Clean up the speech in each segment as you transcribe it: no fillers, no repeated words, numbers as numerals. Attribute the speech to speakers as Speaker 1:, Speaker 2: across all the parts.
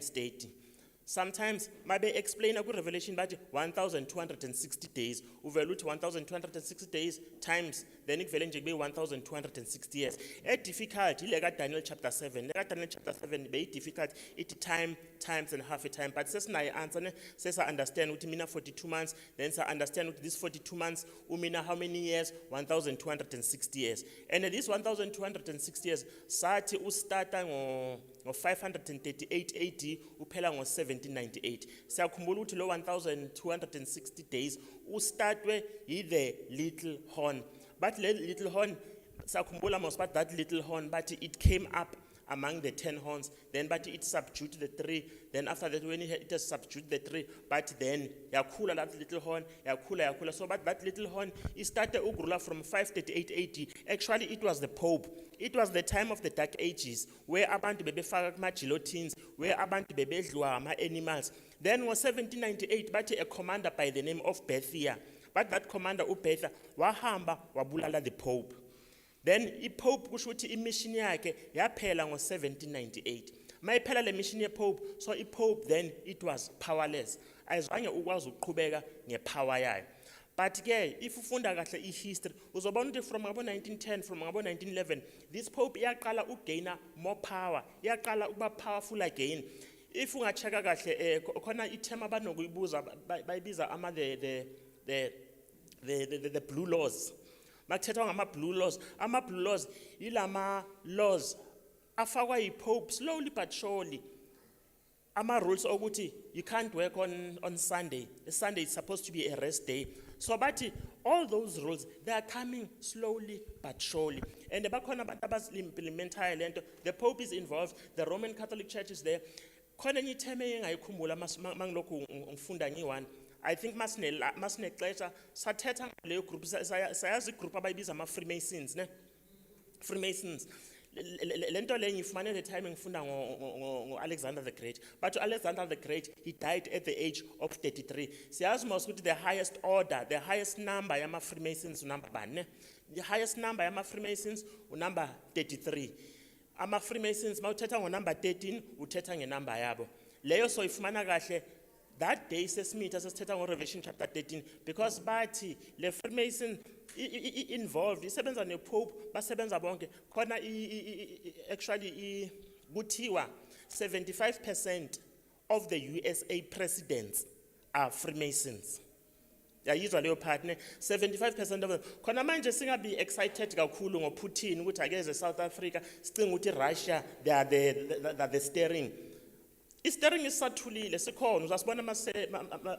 Speaker 1: state. Sometimes maybe explain a good revelation but 1260 days. Uvela uthi 1260 days times then ikuvele nje kube 1260 years. Difficult ile ka Daniel chapter 7. Le ka Daniel chapter 7 be difficult it time times and half a time but sesinayo answer ne sesa understand ukuthi mina 42 months then sa understand ukuthi this 42 months umina how many years 1260 years. And this 1260 years sathi ustarta ngo 538 AD uphela ngo 1798. Siyakhumbula ukuthi lo 1260 days ustartwe yi the little horn. But little horn sakhumbula mos but that little horn but it came up among the 10 horns then but it subdued the 3 then after that when it has subdued the 3 but then yakhula that little horn yakhula so but that little horn it started ugrula from 538 AD. Actually it was the Pope. It was the time of the Dark Ages where abantu bebefaka kuma guillotines where abantu bebedliwa ama animals. Then was 1798 but a commander by the name of Bethia, but that commander uBethia wahamba wabulala the Pope. Then iPope kusho ukuthi imission yakhe yaphela ngo1798. Mayiphela le mission yePope so iPope then it was powerless. Ayizange ukwazi ukuqhubeka ngepower yayo. But ke if ufunda kahle ihistory uzobona ukuthi from ngabo 1910 from ngabo 1911 this Pope yaqala ugaina more power, yaqala ukuba powerful again. If ungacheka kahle khona ithema abanokuyibuza bayibiza ama the blue laws. Makuthetha ngama blue laws. Ama blue laws ilama laws afakwa yiPope slowly but surely. Ama rules ukuthi you can't work on Sunday. Sunday is supposed to be a rest day. So but all those rules they are coming slowly but surely. And bakhona abantu abasimplementayo lento. The Pope is involved, the Roman Catholic Church is there. Khona enye itheme engayikhumbula mangilokhu ngifunda ngi1. I think masine xesha sathetha leyo group sayazi group abayibiza ama Freemasons ne. Freemasons. Lento le ngifumane the time ngifunda ngo Alexander the Great. But Alexander the Great he died at the age of 33. Siyazi mos ukuthi the highest order, the highest number yama Freemasons number bani ne. The highest number yama Freemasons number 33. Ama Freemasons mawuthetha ngo number 13 uthetha nge number yabo. Leyo so ifumana kahle that day sesmitha sesithetha ngo Revelation chapter 13 because bathi le Freemason involved isebenza ne Pope basebenza bonke khona actually kuthiwa 75% of the USA presidents are Freemasons. Yayizwa leyo part ne 75% of them. Khona manje singabe excited kakhulu ngoPutin ukuthi akeze South Africa sicinga ukuthi Russia they are the steering. Steering isathulile sikhona uzasibona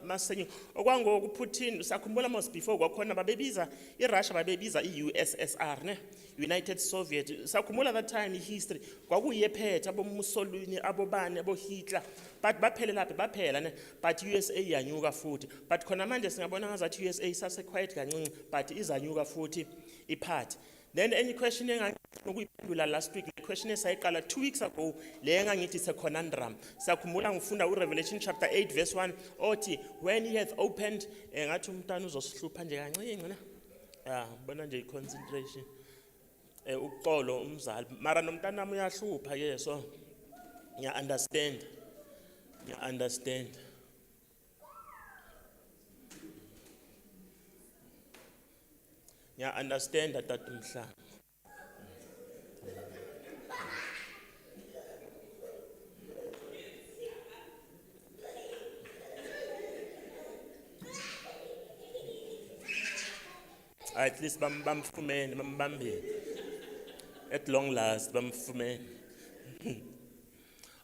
Speaker 1: masenyu okwangoku Putin usakhumbula mos before kwakhona babebiza iRussia babebiza iUSSR ne United Soviet sakhumbula that time history kwakuyephethe abo Mussolini abo bani abo Hitler but baphelela lapha baphela ne but USA yanyuka futhi but khona manje singabona ngazathi USA sase quiet kancinci but izanyuka futhi iphathi. Then any question engangikuyiphendula last week the question esayiqala 2 weeks ago le engangithi is a conundrum. Sakhumbula ngifunda uRevelation chapter 8 verse 1 othi when he hath opened ngathi umntana uzosihlupha nje kancinci ne. Bona nje concentration uqolo umzali mara nomntana nami uyahlupha ke so ngiya understand. Yeah, understand that mhla. At least bamfumene bambambile. At long last bamfumene.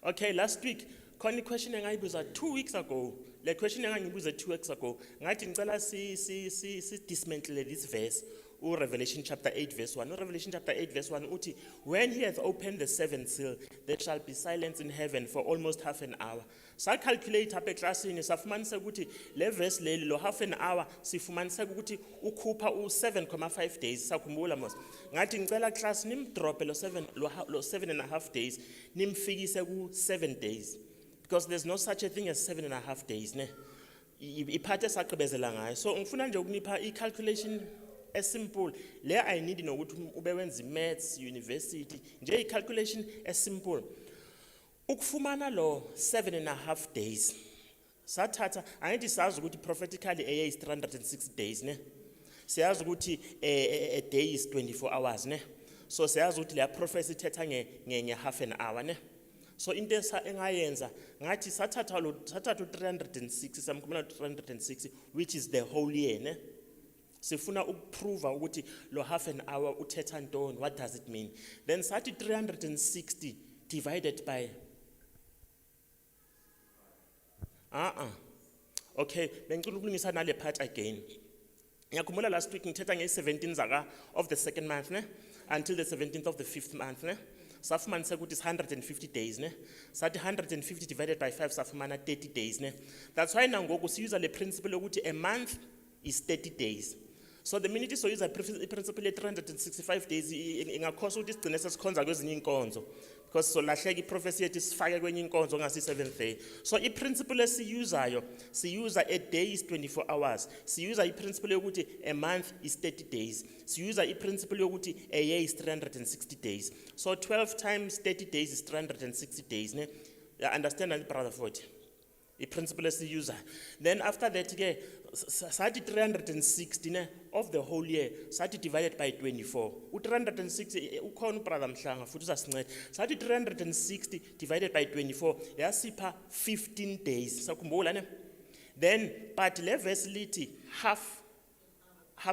Speaker 1: Okay, last week khona question engayibuza 2 weeks ago. Le question engangibuza 2 weeks ago ngathi ngicela si dismantle this verse Revelation chapter 8 verse 1. Revelation chapter 8 verse 1 uthi when he hath opened the seventh seal there shall be silence in heaven for almost half an hour. Sa calculate apha eclassini safumanisa ukuthi le verse leli lo half an hour sifumanisa ukuthi ukhupha u7.5 days. Sakhumbula mos ngathi ngicela class nimdrop lo 7.5 days nimfikise ku 7 days. Because there's no such a thing as 7.5 days ne iphathe saqhubezela ngayo. So ngifuna nje ukunipha i-calculation simple le I need nokuthi ube wenza maths university nje i-calculation simple. ukufumana lo 7.5 days sathatha angithi sazi ukuthi prophetically a year is 360 days ne siyazi ukuthi a day is 24 hours ne so siyazi ukuthi le prophecy ithetha nge half an hour ne so into engayenza ngathi sathatha 360 samkhumela 360 which is the whole year ne sifuna ukuprove ukuthi lo half an hour uthetha ntoni, what does it mean? Then sathi 360 divided by okay bengicela ukulungisa nale part again. Ngiyakhumbula last week ngithetha nge-17 zaka of the second month ne until the 17th of the 5th month ne safumanisa ukuthi is 150 days ne sathi 150 divided by 5 safumana 30 days ne. That's why nangoku siyuza le principle ukuthi a month is 30 days. So the minute so use a principle of 365 days ingakhosa ukuthi sigcine sesikhonza kwezinye inkonzo because so lahleka iprofesi yethu sifake kwenye inkonzo ngasi 7th day. So iprinciple esiyuzayo siyuza a day is 24 hours. Siyuza iprinciple yokuthi a month is 30 days. Siyuza iprinciple yokuthi a year is 360 days. So 12 times 30 days is 360 days ne. Understand that, brother 40? Iprinciple esiyuza. Then after that ke sathi 360 ne of the whole year sathi divided by 24 u360 ukhona ubrother Mhlanga futhi usasinceda sathi 360 divided by 24 yasipha 15 days sakhumbula ne. Then but le verse lithi half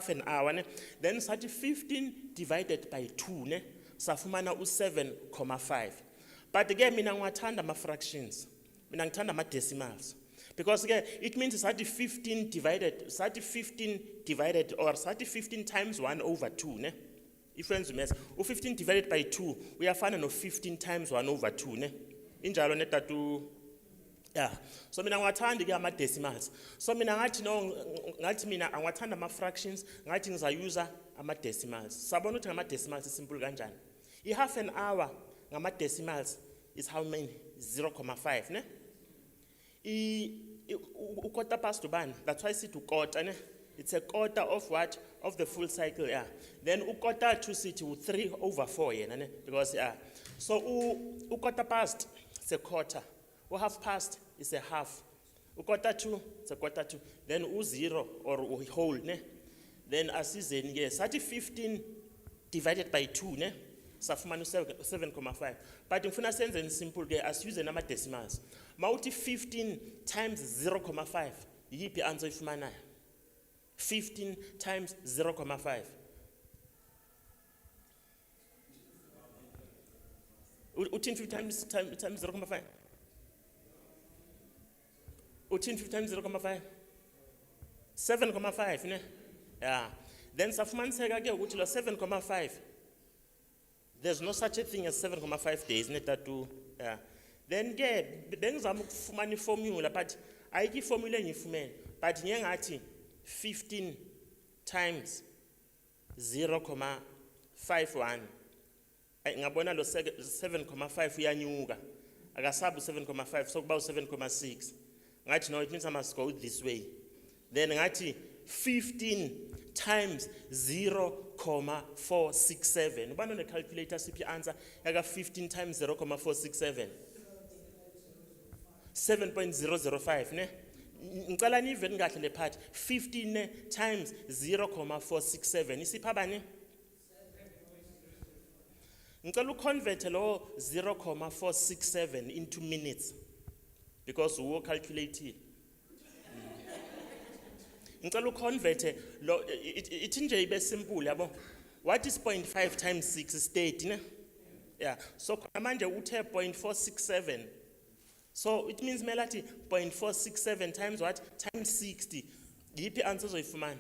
Speaker 1: an hour ne then sathi 15 divided by 2 ne safumana u7.5 but again mina ngiwathanda ama fractions, mina ngithanda ama decimals. Because again, it means it's 15 divided or 15 times 1 over 2. Ne? If friends mess, 15 divided by 2, we are finding 15 times 1 over 2. Ne? Injalo neta to yeah. So mina ngiwathanda ke ama decimals. So mina ngathi no ngathi mina ngiwathanda ama fractions, ngathi ngizayuza ama decimals. Sabona ukuthi ngama decimals simple kanjani. I half an hour ngama decimals is how many? 0.5 ne? Quarter past to ban. That's why I say to quarter. Ne? It's a quarter of what? Of the full cycle. Yeah. Then quarter to see to 3 over 4. Yeah, ne? Because yeah. So quarter past it's a quarter. Half past is a half. Quarter to it's a quarter to. Then 0 or whole. Ne? Then as is in yes. 15 divided by 2. Ne? Safumanu 7.5. But in final sense and simple as use the number decimals. Mauti 15 times 0.5. Yipi answer ifumana. 15 times 0.5. Utin 15 times 0.5. Utin 15 times 0.5. 7.5, ne? Yeah. Then safuman sega ke ukuthi lo 7.5. There's no such a thing as 7.5 days, net that too. Yeah. Then ngizama ukufumana formula but ayikho formula engifumene but ngiyengathi 15 times 0.51 ngabona lo 7.5 uyanyuka akasabu 7.5 so kuba u7.6 ngathi no it means I must go this way then ngathi 15 times 0.467 ubani one calculator siphi answer yaka 15 times 0.467 7.005 ne ngicela nive ngahle le part 15 times 0.467 isipha bani ngicela uconvert lo 0.467 into minutes because we calculate ngicela uconvert lo ithi nje ibe simple yabo what is 0.5 times 6 state ne yeah so manje uthe 0.467 so it means melati 0.467 times what times 60 yipi answer zoyifumana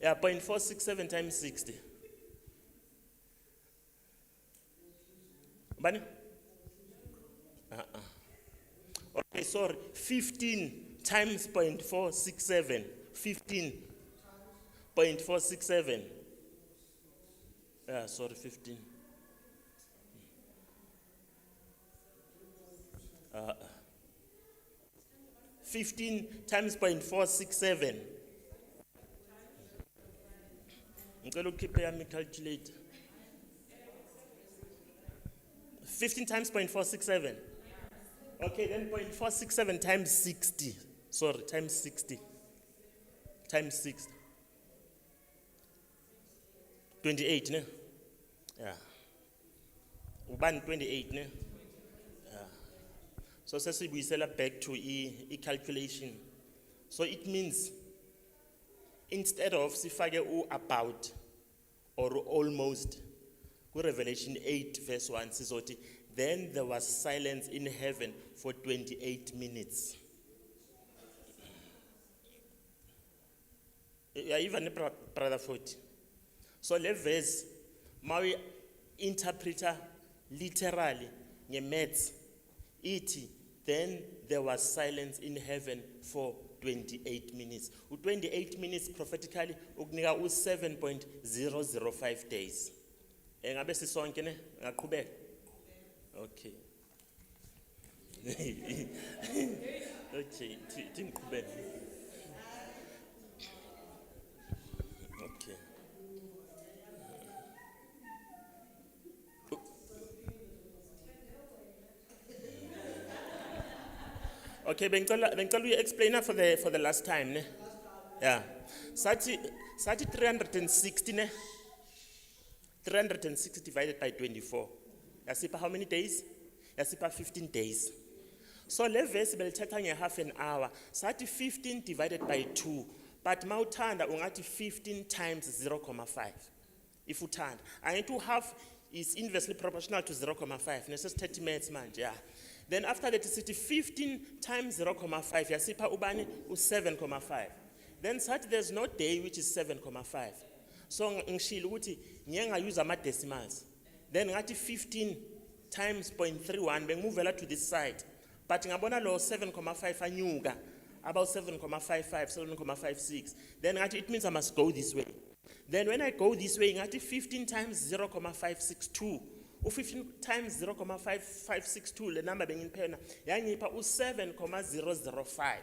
Speaker 1: yeah 0.467 times 60 bani okay sorry 15 times 0.467 15.467 yeah sorry 15 15 times 0.467 ngicela ukhiphe yami calculator 15 times 0.467. Okay, then 0.467 times 60. Sorry, times 60. Times 60. 28, ne? Yeah. Uban 28, ne? Yeah. So we sell back to a calculation. So it means instead of sifake about or almost, Revelation 8 verse 1 says, then there was silence in heaven for 28 minutes. Yeah, even brother 40. So le verse, my interpreter literally, nye maths, iti, then there was silence in heaven for 28 minutes. 28 minutes prophetically, uknika 7.005 days. Ngabe sisonke ne? Ngaqhubeka. Okay. Okay, tinqhubeka. Okay. Okay, bengicela uyi-explainer for the last time, ne? Yeah. Sathi 360, ne? 360 divided by 24. Yasipha how many days? Yasipha 15 days. So le verse belithatha nge-half an hour. Sathi 15 divided by 2. But mawuthanda ungathi 15 times 0.5. If uthanda. And to half is inversely proportional to 0.5. This 30 minutes manje, yeah. Then after that, it's 15 times 0.5. Yasipha ubani 7.5. Then such there's no day which is 7.5. So ngishilo ukuthi ngiyenga use ama decimals. Then ngathi 15 times 0.31 bengimuvela to this side. But ngabona lo 7.5 anyuka about 7.55, 7.56. Then ngathi it means I must go this way. Then when I go this way, ngathi 15 times 0.562. 15 times 0.5562 le number benginiphena yangipha u7.005.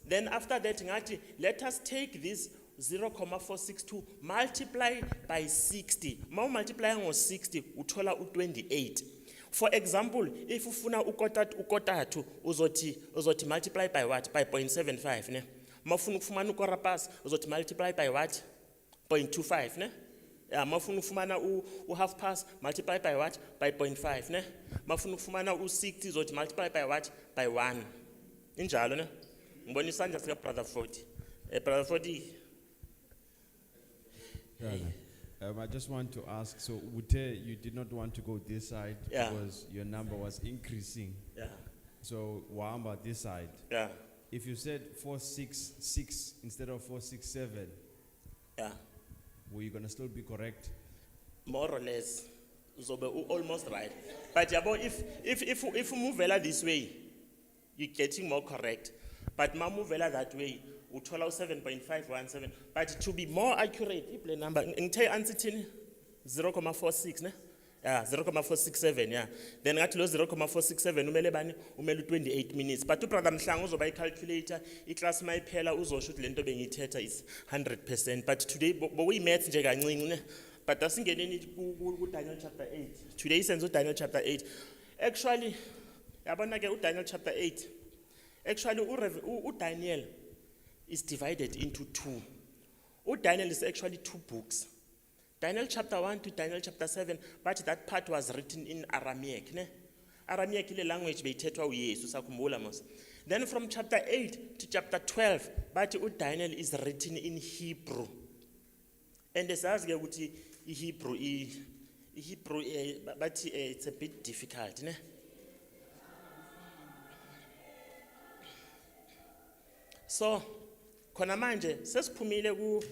Speaker 1: Then after that ngathi let us take this 0.462 multiply by 60. Mawu multiply ngo60 uthola u28. For example, if ufuna ukotatu uzothi multiply by what? By 0.75, ne? Mafuna ukufumana ukorapasi uzothi multiply by what? 0.25, ne? Yeah, mafuna ukufumana half past multiply by what? By 0.5, ne? Mafuna ukufumana u60 uzothi multiply by what? By 1. Injalo, ne? Ngibona isandla sika brother 40. Brother 40.
Speaker 2: I just want to ask, so Ute, you did not want to go this side because your number was increasing.
Speaker 1: Yeah.
Speaker 2: So Wamba this side.
Speaker 1: Yeah.
Speaker 2: If you said 466 instead of 467,
Speaker 1: yeah,
Speaker 2: were you gonna still be correct?
Speaker 1: More or less. So almost right. But if you move this way, you're getting more correct. But ma move that way, you 7.517. But to be more accurate, if the number in 0.46, ne? Yeah, 0.467, yeah. Then at 0.467, umele 28 minutes. But to brother Mhlangu uzoba calculator, class my phela uzosho ukuthi lento bengithetha is 100%. But today we math nje kancane, ne? But asingeneni ku Daniel chapter 8. Today senzo Daniel chapter 8. Actually, yabona ke Daniel chapter 8. Actually Daniel is divided into two. Daniel is actually two books. Daniel chapter 1 to Daniel chapter 7, but that part was written in Aramaic. Ne? Aramaic is language beyithethwa uYesu sakhumbula mos. Then from chapter 8 to chapter 12, but Daniel is written in Hebrew. And esazi ke ukuthi iHebrew but it's a bit difficult, ne? So khona manje sesiphumile ku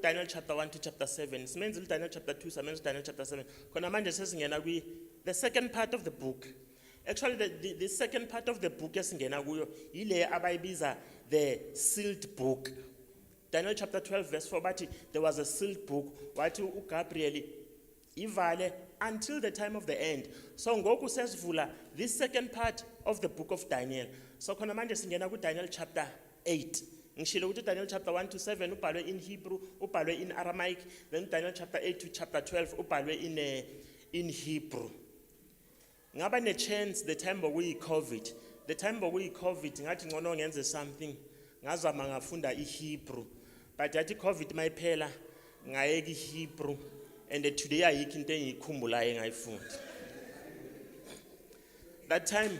Speaker 1: Daniel chapter 1 to chapter 7. Simenze Daniel chapter 2, simenze Daniel chapter 7. Khona manje sesingena the second part of the book. Actually the second part of the book esingena kuyo ile abayibiza the sealed book. Daniel chapter 12 verse 4 bathi there was a sealed book wathi uGabriel ivale until the time of the end. So ngoku sesivula this second part of the book of Daniel. So khona manje singena ku Daniel chapter 8. Ngishilo ukuthi Daniel chapter 1 to 7 ubhalwe in Hebrew, ubhalwe in Aramaic, then Daniel chapter 8 to chapter 12 ubhalwe in Hebrew. ngaba ne-chance the time bokuyi-COVID. The time bokuyi-COVID ngathi ngcono ngenze something. Ngazama ngafunda i-Hebrew. But yathi COVID mayiphela ngayeka i-Hebrew. And today ayikho into engiyikhumbulayo engayifunda. That time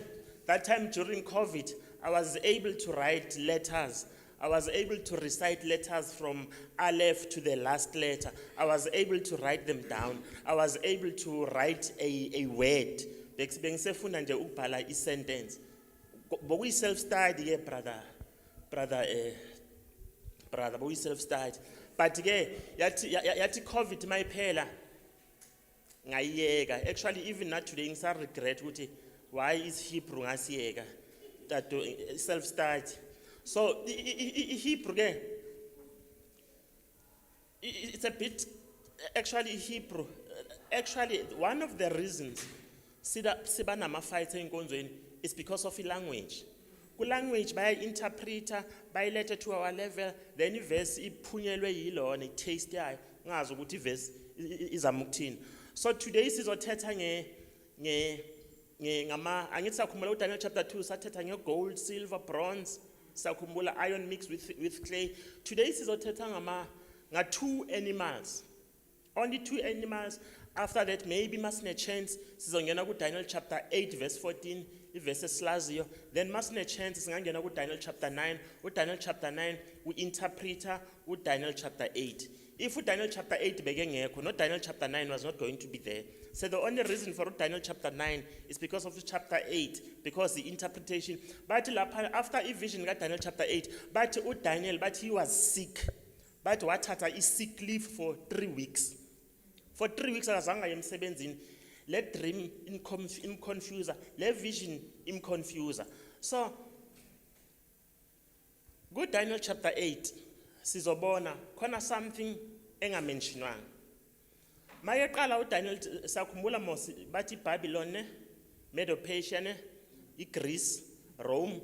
Speaker 1: during COVID, I was able to write letters. I was able to recite letters from Aleph to the last letter. I was able to write them down. I was able to write a word. Bengisefunda nje ukubhala i-sentence. Bokuyi self-study ke brother, bokuyi self-study. But ke yathi COVID mayiphela ngayiyeka. Actually even not today ngisa regret ukuthi why is Hebrew ngasiyeka that self-study. So Hebrew ke it's a bit actually Hebrew. Actually one of the reasons siba nama fights enkonzweni is because of language. Ku language baya interpreter bayilethe to our level, then iverse iphunyelwe yilona i-taste yayo ngazi ukuthi iverse izama ukuthini. So today sizothetha ngama angithi sakhumbula uDaniel chapter 2 sathetha ngegold, silver, bronze, sakhumbula iron mixed with clay. Today sizothetha nga two animals. Only two animals. After that maybe masine chance sizongena ku Daniel chapter 8 verse 14 iverse eslaziyo. Then masine chance singangena ku Daniel chapter 9. Daniel chapter 9 interpreter Daniel chapter 8. If Daniel chapter 8 begengekho, no Daniel chapter 9 was not going to be there. So the only reason for Daniel chapter 9 is because of chapter 8, because the interpretation. But after a vision got Daniel chapter 8, but Daniel, but he was sick. But what hata is sick leave for 3 weeks. For 3 weeks, akazange emsebenzini. Let dream im confuser, let vision im confuser. So, good Daniel chapter 8, sizobona khona something engamentionwanga. Mayeqala uDaniel sakhumbula mos bathi Babylon ne, Medo-Persia ne, iGreece, Rome.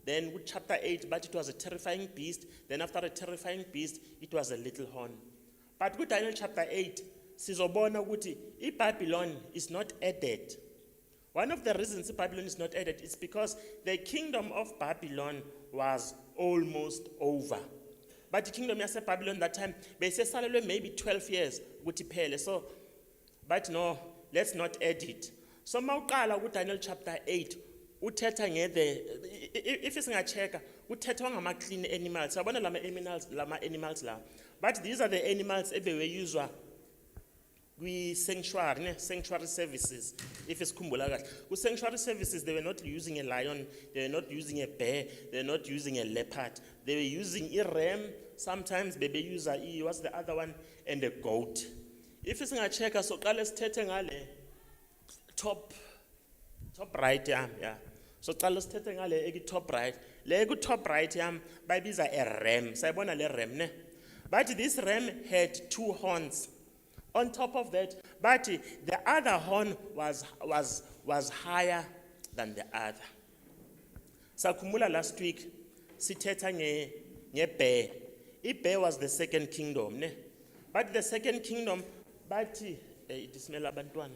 Speaker 1: Then with chapter 8, but it was a terrifying beast. Then after a terrifying beast, it was a little horn. But with Daniel chapter 8, sizobona ukuthi iBabylon is not added. One of the reasons Babylon is not added is because the kingdom of Babylon was almost over. But the kingdom of Babylon that time, besesalelwe maybe 12 years ukuthi phele. So, but no, let's not add it. So mawuqala ku Daniel chapter 8, uthetha if singacheka, uthetha ngama clean animals. Sabona lama animals la. But these are the animals ebewe sanctuary services. If it's kumbula with sanctuary services, they were not using a lion, they were not using a bear, they were not using a leopard. They were using a ram, sometimes baby user what's the other one, and a goat. If it's a checker, so let's ngale top right yeah. So let's ngale top right. Le top right babiza a ram. Sayibona le ram ne. But this ram had 2 horns. On top of that, but the other horn was higher than the other. Sakumula last week, sithetha nge bear. Bear was the second kingdom, ne? But the second kingdom, but it is smell abantwana.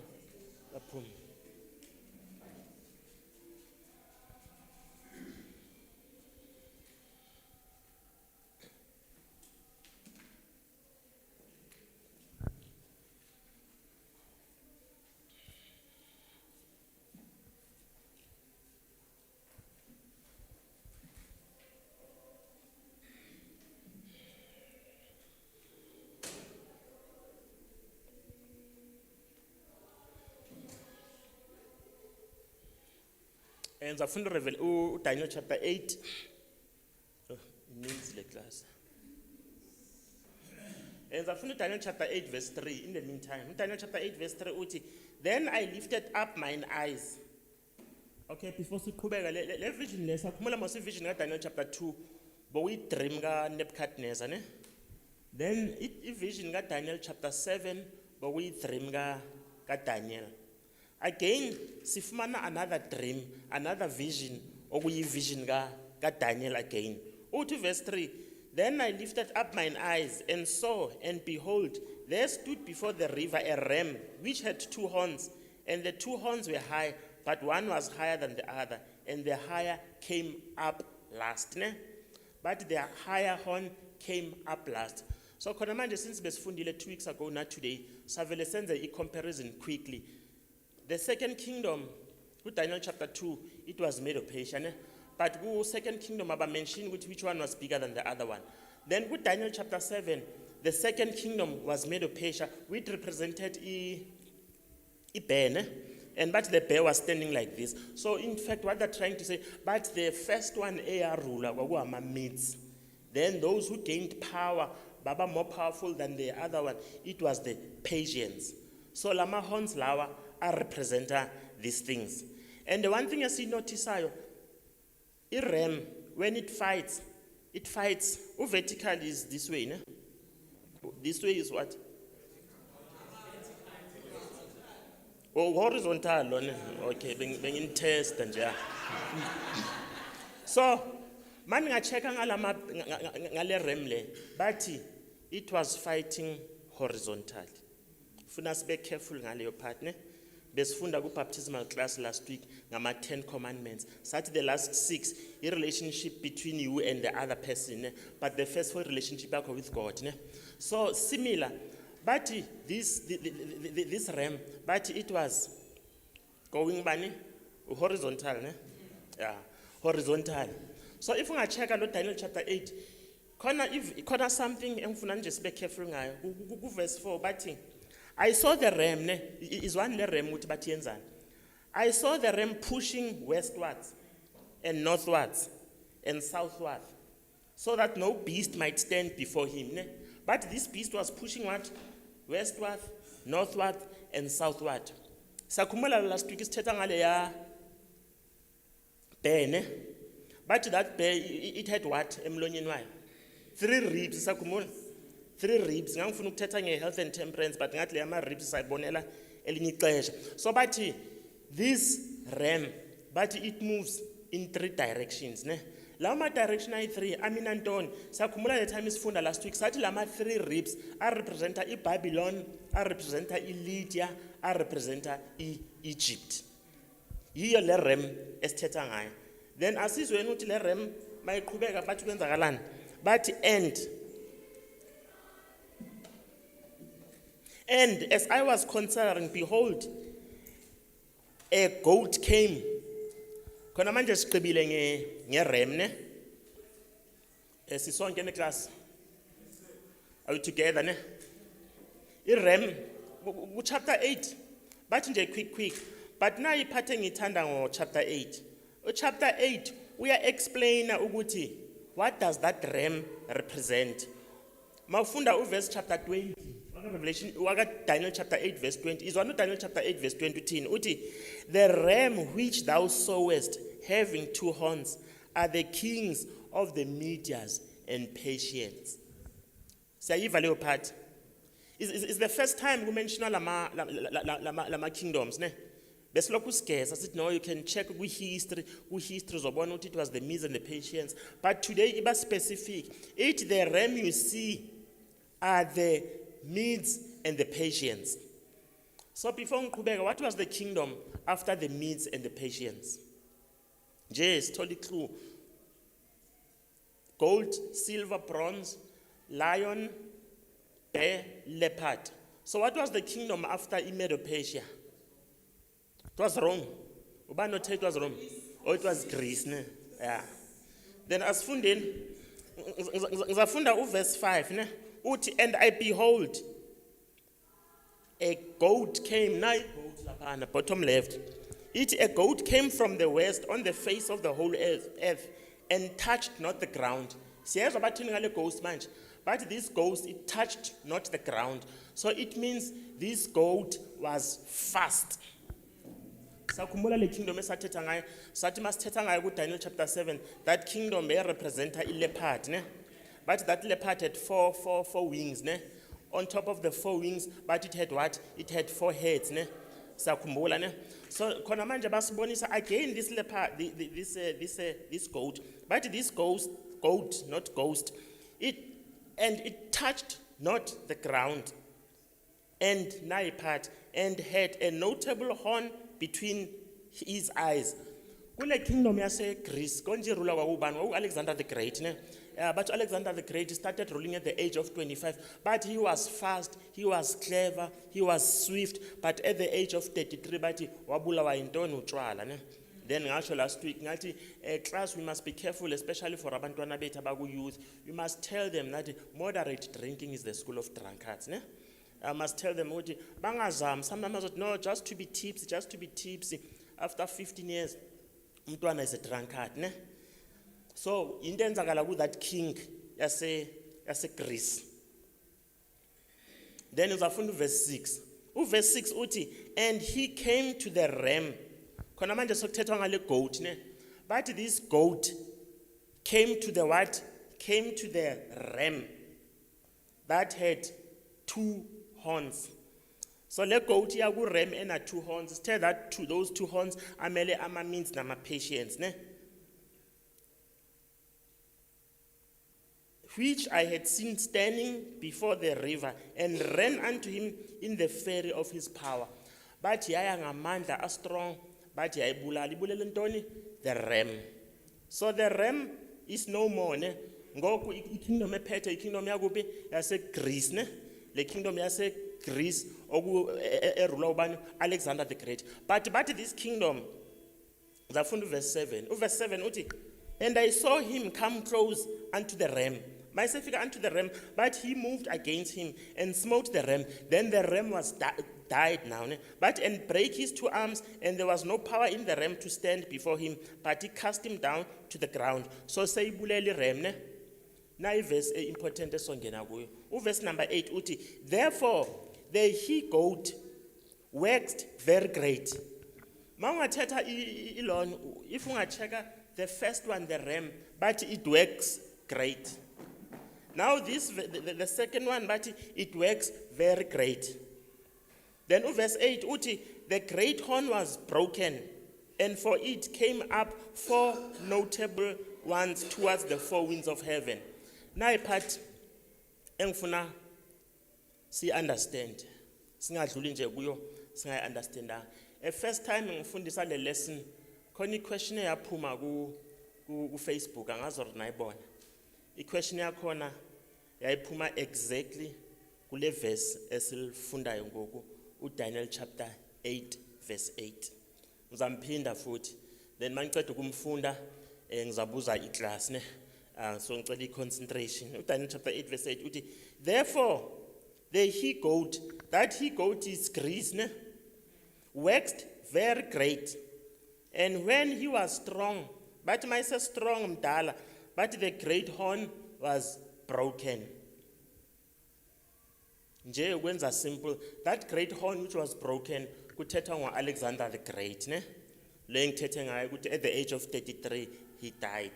Speaker 1: And I found Daniel chapter 8. Oh, needs the class. And I found Daniel chapter 8 verse 3 in the meantime. Daniel chapter 8 verse 3 then I lifted up mine eyes. Okay, before siqhubeka le vision lesa kumela mase vision ka Daniel chapter 2 bo we dream ka Nebuchadnezzar ne. Then it vision ka Daniel chapter 7 bo we dream ka Daniel. Again, sifumana another dream, another vision, okuyi vision ka Daniel again. To verse 3, then I lifted up mine eyes and saw, and behold, there stood before the river a ram which had 2 horns, and the 2 horns were high but one was higher than the other, and the higher came up last. Ne? But the higher horn came up last. So khona manje since besifundile 2 weeks ago, not today, savele senze a comparison quickly. The second kingdom, with Daniel chapter 2, it was Medo-Persia. Ne? But with second kingdom, I mentioned which one was bigger than the other one. Then with Daniel chapter 7, the second kingdom was Medo-Persia, which represented a bear. Ne? And but the bear was standing like this. So in fact, what they're trying to say, but the first one, air ruler, were Medes. Then those who gained power, Baba more powerful than the other one, it was the Persians. So lama horns lawa are represent these things. And the one thing I see notice, ram, when it fights, vertical is this way. Ne? This way is what? Oh, horizontal. Okay, being in test and yeah. So, man nga check ngale remle, but it was fighting horizontally. Funa be careful ngale partner. Besifunda ku baptismal class last week ngama 10 commandments. Sathi the last 6 a relationship between you and the other person, ne? But the first 4 relationship yakho with God, ne? So similar, but this ram, but it was going bani horizontal, ne? Yeah, horizontal. So if we check out Daniel chapter 8, corner something engifuna nje sibe careful ngayo ku verse 4, but I saw the ram, ne? Is one le ram uthi bathi yenzani? I saw the ram pushing westwards and northwards and southwards, so that no beast might stand before him. Ne? But this beast was pushing what? Westward, northward, and southward. Sakumula last week is ngale ya bear, ne? But that bear, it had what? Emlonyeni wayo? 3 ribs, sakumula. 3 ribs. Ngangifuna ukuthetha nge-health and temperance, but ngathi le ama-ribs sayibonela elinye ixesha. So but this ram, but it moves in 3 directions. Ne? Lama direction ayi-3, amina ntoni? Sakhumula the time isifunda last week, sathi lama 3 ribs representa i-Babylon, representa i-Lydia, representa i-Egypt. Yiyo le ram esithetha ngayo. Then asizweni ukuthi le ram mayiqhubeka bathi kwenzakalani? Bathi And as I was considering, behold, a goat came. Khona manje siqibile ngeram, ne? Sisonke ne class. Are we together, ne? I-ram, chapter 8. But nje quick. But now iphathe ngithanda ngo chapter 8. Chapter 8, we are explaining ukuthi what does that ram represent. Mawufunda verse chapter 20. Revelation, Daniel chapter 8 verse 20. Is one Daniel chapter 8 verse 20. Uti, the ram which thou sawest having 2 horns are the kings of the Medians and Persians. Sayiva leyo part. Is the first time we mention lama kingdoms, ne? Besilokhu sigeza sithi no, you can check history zobona ukuthi it was the Medes and the Persians. But today iba specific. It the ram you see are the Medes and the Persians. So before ngiqhubeka, what was the kingdom after the Medes and the Persians? Yes, totally clue. Gold, silver, bronze, lion, bear, leopard. So what was the kingdom after Medo-Persia? It was Rome. Uba not it was Rome. Or it was Greece, ne? Yeah. Then as funding, ngizafunda verse 5, ne? Uti, and I behold, a goat came, bottom left. A goat came from the west on the face of the whole earth and touched not the ground. Siyezwa bathi ngale ghost manje. But this ghost, it touched not the ground. So it means this goat was fast. Sakhumbula le kingdom esathetha ngayo, sathi masithetha ngayo ku Daniel chapter 7, that kingdom represents a leopard, ne? But that leopard had four wings, ne? On top of the 4 wings, but it had what? It had 4 heads, ne? Sakhumbula, ne? So khona manje basibonisa again this leopard, this goat. But this goat, not ghost, it touched not the ground, and naipart, and had a notable horn between his eyes. Kule kingdom yase Greece, konje rula kwakubani, Alexander the Great, ne? But Alexander the Great started ruling at the age of 25. But he was fast, he was clever, he was swift. But at the age of 33, but wabulawa intoni utshwala, ne? Then ngasho last week, ngathi class we must be careful, especially for abantwana bethu abaku youth. We must tell them that moderate drinking is the school of drunkards, ne? I must tell them ukuthi bangazami, sometimes no, just to be tipsy. After 15 years, umntwana is a drunkard, ne? So into eyenzakala ku that king yase Greece. Then uzafunda verse 6. Verse 6 uthi, and he came to the ram. Khona manje sokuthethwa ngale goat, ne? But this goat came to the what? Came to the ram that had 2 horns. So le goat yaku ram ena 2 horns. Tell that to those 2 horns amele ama means nama patience, ne? Which I had seen standing before the river, and ran unto him in the fury of his power. But yaya ngamandla a strong, but yayibulala ibulele ntoni? The ram. So the ram is no more, ne? Ngoku ikingdom ephethe ikingdom yakuphi yase Greece, ne? Le kingdom yase Greece erula ubani Alexander the Great. But this kingdom, zafunda verse 7. Verse 7 uthi, and I saw him come close unto the ram. Myself unto the ram, but he moved against him and smote the ram. Then the ram was died now, ne? But and brake his 2 arms, and there was no power in the ram to stand before him, but he cast him down to the ground. So say buleli ram, ne? Na verse important esongena kuyo. Verse number 8 uthi, therefore the he goat waxed very great. Mangathetha ilon, if ungacheka the first one, the ram, but it works great. Now this, the second one, but it works very great. Then verse 8, uti, the great horn was broken, and for it came up 4 notable ones towards the 4 winds of heaven. Now part, engfuna, si understand. Singadluli nje kuyo, singa understand. First time ngifundisa le lesson, khona question yaphuma ku Facebook, angazor nayibona. I-question yakhona yayiphuma exactly kule verse esilifundayo ngoku, uDaniel chapter 8 verse 8. Ngizamphinda futhi. Then mangiceda ukumfunda ngizabuza iclass, ne? So ngicela i-concentration. uDaniel chapter 8 verse 8 uthi, therefore the he goat, that he goat is Greece, ne? Waxed very great. And when he was strong, but myself strong mdala, but the great horn was broken. Nje ukwenza simple, that great horn which was broken kuthethwa ngo-Alexander the Great, ne? Le ngithethe ngayo ukuthi at the age of 33 he died.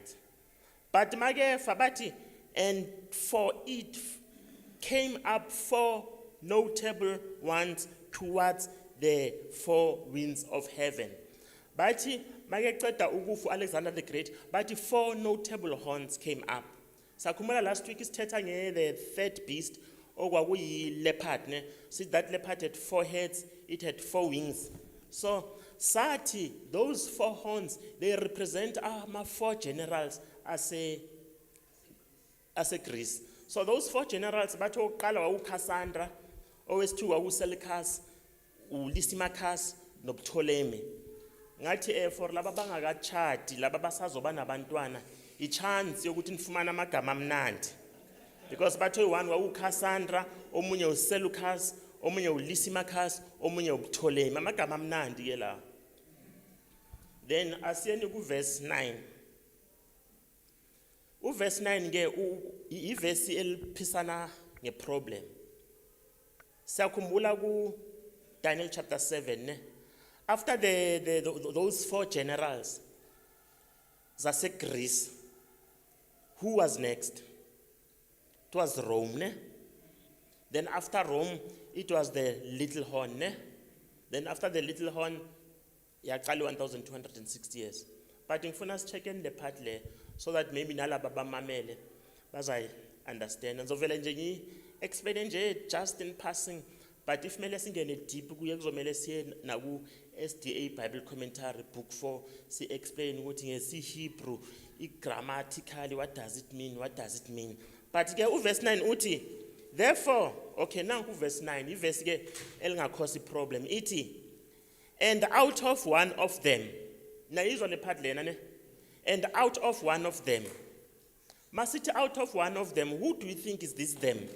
Speaker 1: But makefa bathi, and for it came up 4 notable ones towards the 4 winds of heaven. Bathi makeceda ukufa Alexander the Great, but 4 notable horns came up. Sakhumula last week isithetha nge the 3rd beast okwakuyi leopard, ne? See that leopard had 4 heads, it had 4 wings. So sathi those 4 horns, they represent my 4 generals as a Greece. So those 4 generals, bathi oqala wawuCassandra, owesi-2 wawuSeleucus, uLysimachus noPtolemy. Ngathi for laba bangakachati, laba basazoba nabantwana, i-chance yokuthi nifumana amagama amnandi. Because bathe one wawuCassandra, omunye uSeleucus, omunye uLysimachus, omunye uPtolemy. Amagama amnandi ke la. Then asiyeni ku verse 9. Verse 9 ke iverse eliphisana ngeproblem. Siyakhumbula ku Daniel chapter 7, ne? After those 4 generals, zase Greece, who was next? It was Rome, ne? Then after Rome, it was the little horn, ne? Then after the little horn, yaqala 1260 years. But ngifuna sichecken the part le, so that maybe nalaba bamamele bazay understand. Ngizovela nje ngi-explain nje just in passing. But if mele singene deep kuye kuzomele siye naku SDA Bible Commentary book 4 si explain ukuthi ngesi Hebrew grammatically what does it mean. But ke verse 9 uthi therefore, okay, nanku verse 9, iverse ke elingakhosi problem ithi, and out of one of them, na izwa le part lena ne, and out of one of them, masithi out of one of them, who do you think is this them?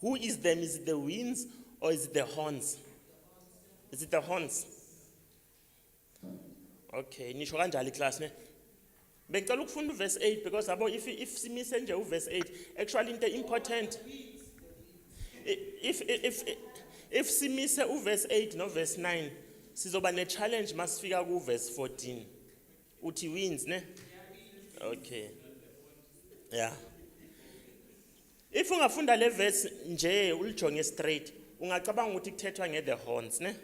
Speaker 1: Who is them? Is it the winds or is it the horns? Is it the horns? Okay, nisho kanjalo class ne. Bengicela ukufunda verse 8 because abo if simise nje verse 8 actually into important. If simise verse 8 no verse 9 sizoba ne challenge masifika ku verse 14. Uthi winds ne? Okay. Yeah. If ungafunda le verse nje ulijonge straight ungacabanga ukuthi kuthethwa nge the horns ne,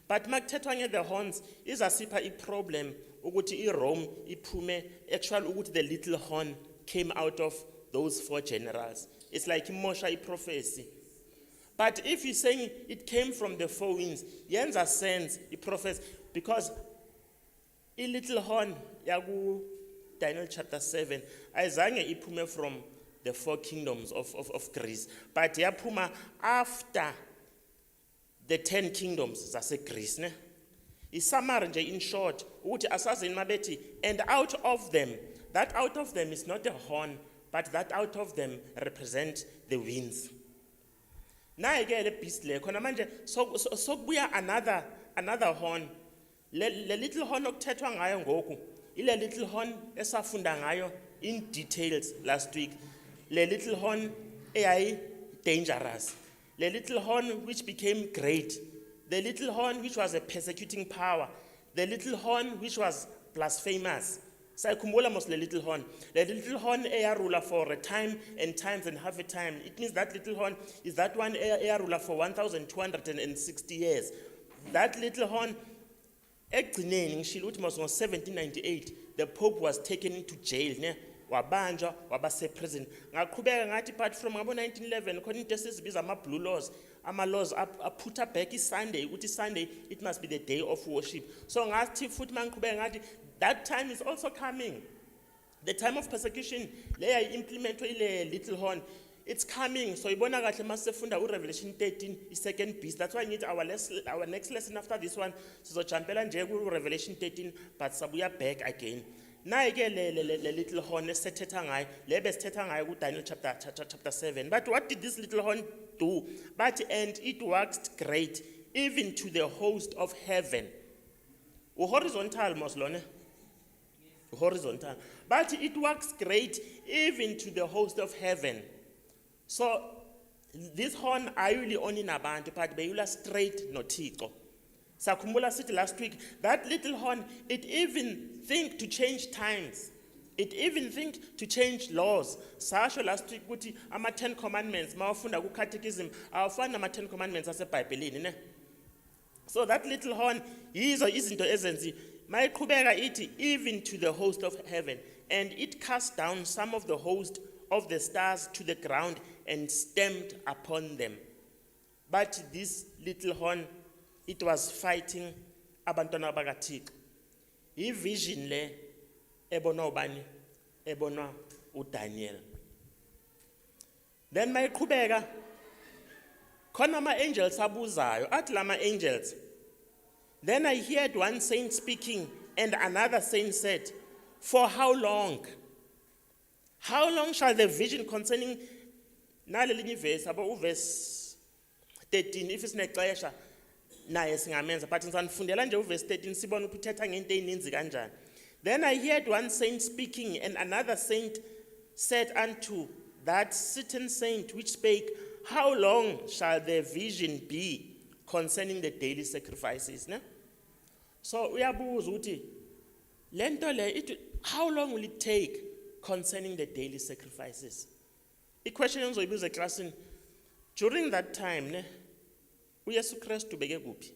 Speaker 1: but makuthethwa nge the horns izasipha I problem ukuthi I Rome iphume actually ukuthi the little horn came out of those 4 generals. It's like imosha I prophecy. But if you're saying it came from the 4 winds, yenza sense I prophecy because I little horn yaku Daniel chapter 7 ayizange iphume from the 4 kingdoms of Greece, but yaphuma after the 10 kingdoms zase Greece ne. Summary nje in short ukuthi asazini mabethi and out of them, that out of them is not a horn but that out of them represent the winds. Naye ke le beast le khona manje sokubuya another horn, le little horn okuthethwa ngayo ngoku ile little horn esafunda ngayo in details last week. Le little horn AI dangerous. The little horn which became great. The little horn which was a persecuting power. The little horn which was blasphemous. Sayakhumbula mos le little horn. The little horn AI ruler for a time and times and half a time. It means that little horn is that one AI ruler for 1,260 years. That little horn ekugcineni ngishilo ukuthi mos ngo-1798 the Pope was taken into jail ne. Wabanjwa wabase prison ngaqhubeka ngathi apart from ngabo 1911 khona into esizibiza ama blue laws, ama laws put back Sunday ukuthi Sunday it must be the day of worship. So ngathi futhi mangiqhubeka ngathi that time is also coming, the time of persecution leya implementwe ile little horn, it's coming. So ibona kahle masifunda uRevelation 13 second beast. That's why I need our next lesson after this one sizojumpela nje ku Revelation 13 but sabuya back again. Naye ke le little horn esethetha ngayo lebe sithetha ngayo ku Daniel chapter 7. But what did this little horn do? But and it waxed great even to the host of heaven. Horizontal moslone. Horizontal. But it waxed great even to the host of heaven. So this horn ayuli only nabantu but beyula straight noThixo. Sakhumbula sithi last week that little horn it even think to change times. It even think to change laws. Sasho last week ukuthi ama 10 commandments mawufunda ku catechism awafani nama 10 commandments aseBhayibhelini ne. So that little horn yizo izinto ezenzi mayiqhubeka ithi even to the host of heaven, and it cast down some of the host of the stars to the ground and stamped upon them. But this little horn it was fighting abantwana bakaThixo. Vision le ebona ubani ebona uDaniel. Then mayiqhubeka khona ama angels abuzayo athi lama angels, then I heard one saint speaking and another saint said, for how long? How long shall the vision concerning nalelinye verse abo verse 13 if isinexesha naye singamenza but ngisanifundela nje uverse 13 sibona ukuthi uthetha ngento ezininzi kanjani. Then I heard one saint speaking and another saint said unto that certain saint which spake, how long shall the vision be concerning the daily sacrifices ne? So uyabuza ukuthi lento le how long will it take concerning the daily sacrifices? The question engizoyibuza eclassini during that time ne uYesu Kristu beke kuphi?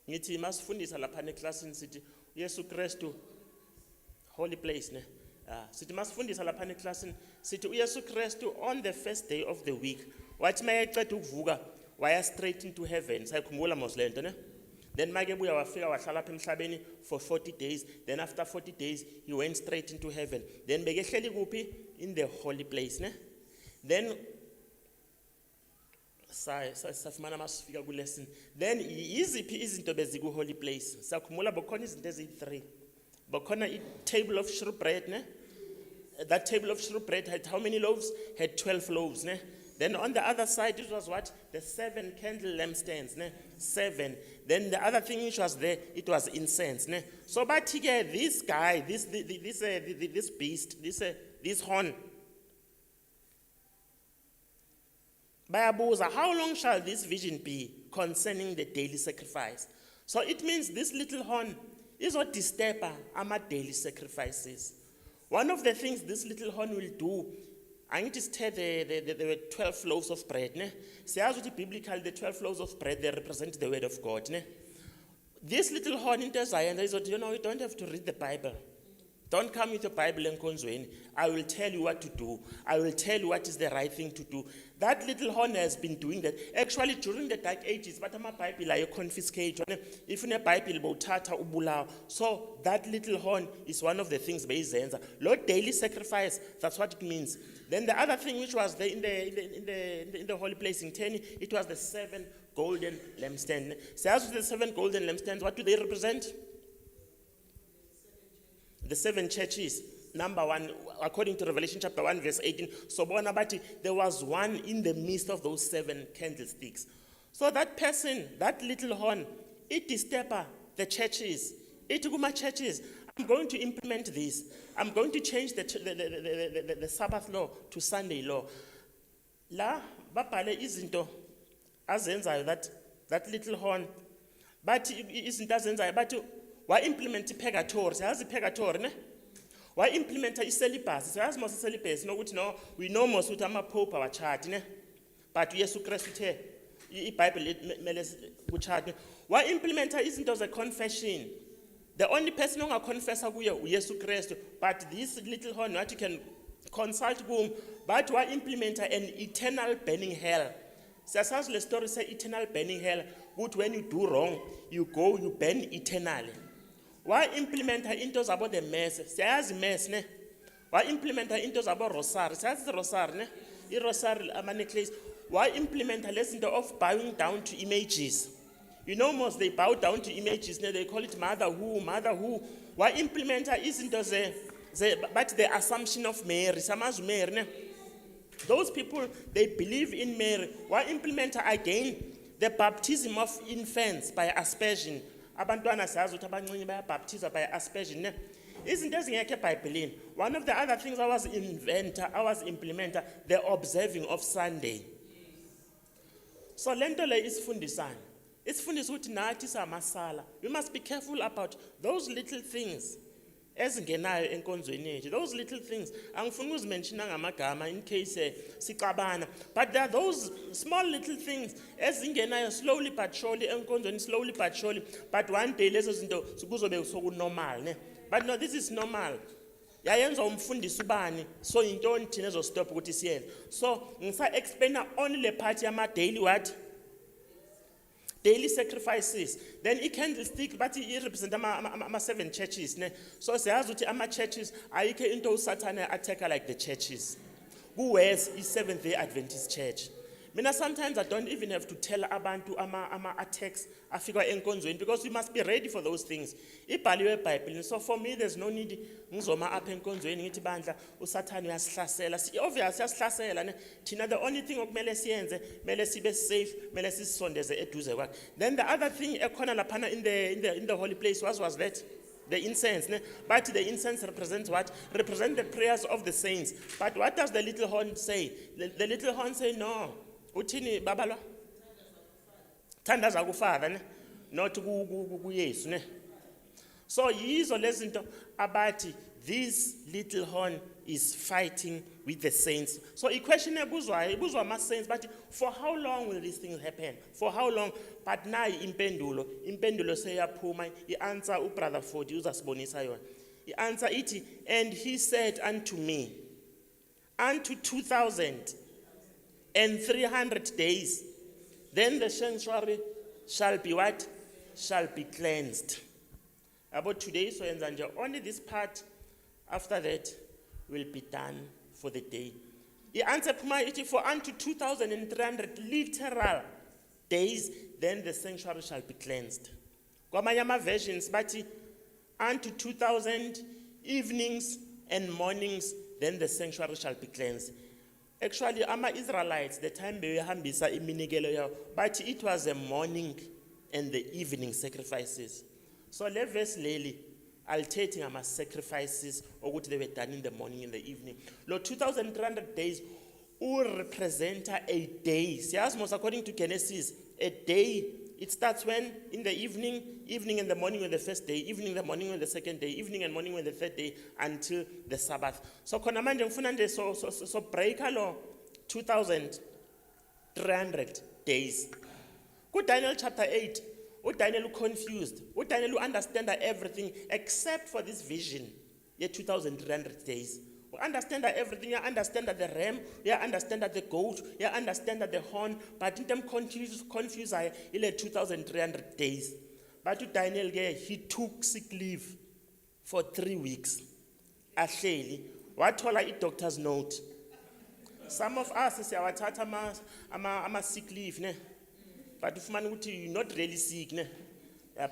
Speaker 1: Ngithi masifundisa lapha neclassini sithi uYesu Kristu holy place ne. Sithi masifundisa lapha neclassini sithi uYesu Kristu on the first day of the week wathi mayeceda ukuvuka waya straight into heaven. Sayakhumbula mos le nto ne? Then make buya wafika wahlala apha emhlabeni for 40 days. Then after 40 days, he went straight into heaven. Then bekehleli kuphi? In the holy place, ne? Then safumana masifika ku lesson. Then iziphi izinto beziku holy place? Sakhumula bokhona izinto ezi3. Bokhona table of showbread, ne? That table of showbread had how many loaves? Had 12 loaves, ne? Then on the other side, it was what? The 7 candle lampstands, ne? 7. Then the other thing which was there, it was incense, ne? So, but this guy, this beast, this horn, bayabuza, how long shall this vision be concerning the daily sacrifice? So it means this little horn is what disturb our daily sacrifices. One of the things this little horn will do, I need to tell there were 12 loaves of bread. Ne? Siyazi ukuthi biblical, the 12 loaves of bread, they represent the word of God. Ne? This little horn into Zion, is what, you don't have to read the Bible. Don't come with the Bible and enkonzweni. I will tell you what to do. I will tell you what is the right thing to do. That little horn has been doing that. Actually, during the Dark Ages, but ama Bible are confiscated. If in a Bible, botata ubulao. So that little horn is one of the things beyizenza. Lord, daily sacrifice. That's what it means. Then the other thing which was there in the holy place in 10, it was the 7 golden lampstands. So as with the 7 golden lampstands, what do they represent? The 7 churches. Number 1, according to Revelation chapter 1, verse 18. So there was one in the midst of those 7 candlesticks. So that person, that little horn, it disturbs the churches. It kuma churches. I'm going to implement this. I'm going to change the Sabbath law to Sunday law. La babhale izinto azenzayo that little horn. But izinto azenzayo but wa implement purgatory. Siyazi purgatory ne? Wa implement celibacy. Siyazi mos celibacy nokuthi no we know mos ukuthi ama pope awachati ne? But uYesu Kristu uthe iBible mele kuchati. Wa implement izinto ze confession. The only person who can confess kuye uYesu Kristu, but this little horn what you can consult whom, but why implement an eternal burning hell. Siyasazi le story say eternal burning hell, but when you do wrong, you burn eternally. Why implement into zabo the mass? Siyazi mass ne? Why implement into zabo rosary? Siyazi rosary ne? I rosary ama necklace. Why implement a lesson of bowing down to images? You know, most they bow down to images, they call it mother who. Why implementer isn't but the assumption of Mary, Samazu Mary. Those people, they believe in Mary. Why implementer again? The baptism of infants by aspersion. Abantwana sazi ukuthi abancane bayabaptiza by aspersion. Isn't ezingekho eBhayibhelini? One of the other things I was implementer, the observing of Sunday. So lento le isifundisana. It's fundisa ukuthi nathi samasala. We must be careful about those little things ezingenayo enkonzweni yethu. Those little things. Angifuni uzimenshina ngamagama in case sixabana. But there are those small little things ezingenayo slowly but surely enkonzweni, slowly but surely. But one day lezo zinto kuzobe sokunormal ne. But no, this is normal. Yayenza umfundisi ubani so intoni thina ezostop ukuthi siyenze. So ngisa explainer only le part yama daily what? Daily sacrifices. Then it candlestick, but it represents ama 7 churches. Ne? So siyazi ukuthi ama churches ayikho into uSathane attacker like the churches. Where's is Seventh-day Adventist Church? Mina sometimes I don't even have to tell abantu ama attacks afika enkonzweni because we must be ready for those things. Ibhaliwe eBhayibhelini. So for me there's no need ngizoma apha enkonzweni ngithi bandla uSathane uyasihlasela. Obviously uyasihlasela ne. Thina the only thing okumele siyenze mele sibe safe, mele sisondeze eduze kwakhe. Then the other thing ekhona laphana in the holy place was that the incense, ne? But the incense represents what? Represent the prayers of the saints. But what does the little horn say? The little horn say no. Uthini babalo? Thandaza kuFather ne? Not kuYesu ne? So yizo lezinto abathi this little horn is fighting with the saints. So a question ebuzwa ama saints but for how long will these things happen? For how long? But now impendulo seyaphuma I-answer ubrother Fordy uzasibonisa yona. I-answer ithi and he said unto me unto 2,300 days then the sanctuary shall be what? Shall be cleansed. About today, so only this part, after that, will be done for the day. The answer for unto 2,300 literal days, then the sanctuary shall be cleansed. Kwamanye versions, but unto 2,000 evenings and mornings, then the sanctuary shall be cleansed. Actually, Israelites, the time they hambisa iminikelo, but it was a morning and the evening sacrifices. So le verse leli alternating ama sacrifices ukuthi they were done in the morning and the evening. Lo 2,300 days will represent a day. Siyazi most according to Genesis, a day it starts when? In the evening, evening and the morning on the first day, evening and the morning on the second day, evening and morning on the third day, until the Sabbath. So khona manje ngifuna nje so break lo 2,300 days. Go Daniel chapter 8. Daniel confused. Daniel understand everything except for this vision. 2,300 days. We understand everything. You understand the ram. You understand the goat. You understand the horn. But in them confused 2,300 days. But to Daniel, he took sick leave for 3 weeks. Actually, what told a doctor's note? Some of us say our tata ama sick leave, ne? But if man you're not really sick, ne?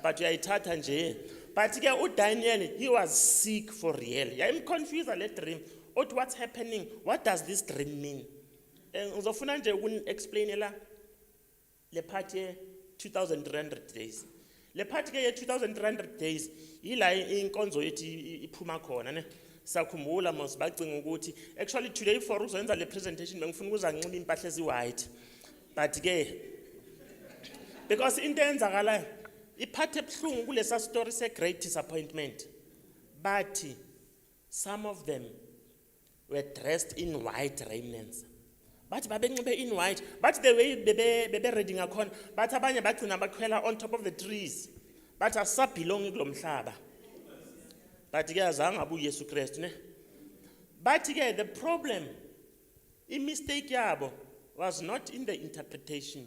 Speaker 1: But you are tata nje. But Daniel, he was sick for real. I'm confused a little dream. What's happening? What does this dream mean? Uzofuna nje explain la le party 2,300 days. Le party ke 2,300 days ila inkonzo ethi iphuma khona ne. Sakhumbula mos bacinga ukuthi actually today for uzenza le presentation bengifuna ukuzanxiba impahla ezi-white. But ke because into enzakala iphathe ebuhlungu kulesa story se great disappointment. But some of them were dressed in white raiments. But babenxibe in white. But the way bebe reading akhona, but abanye bagcina bakhwela on top of the trees. But asabelongi kulomhlaba. But ke azange abuye uYesu Kristu ne. But ke the problem, mistake yabo was not in the interpretation.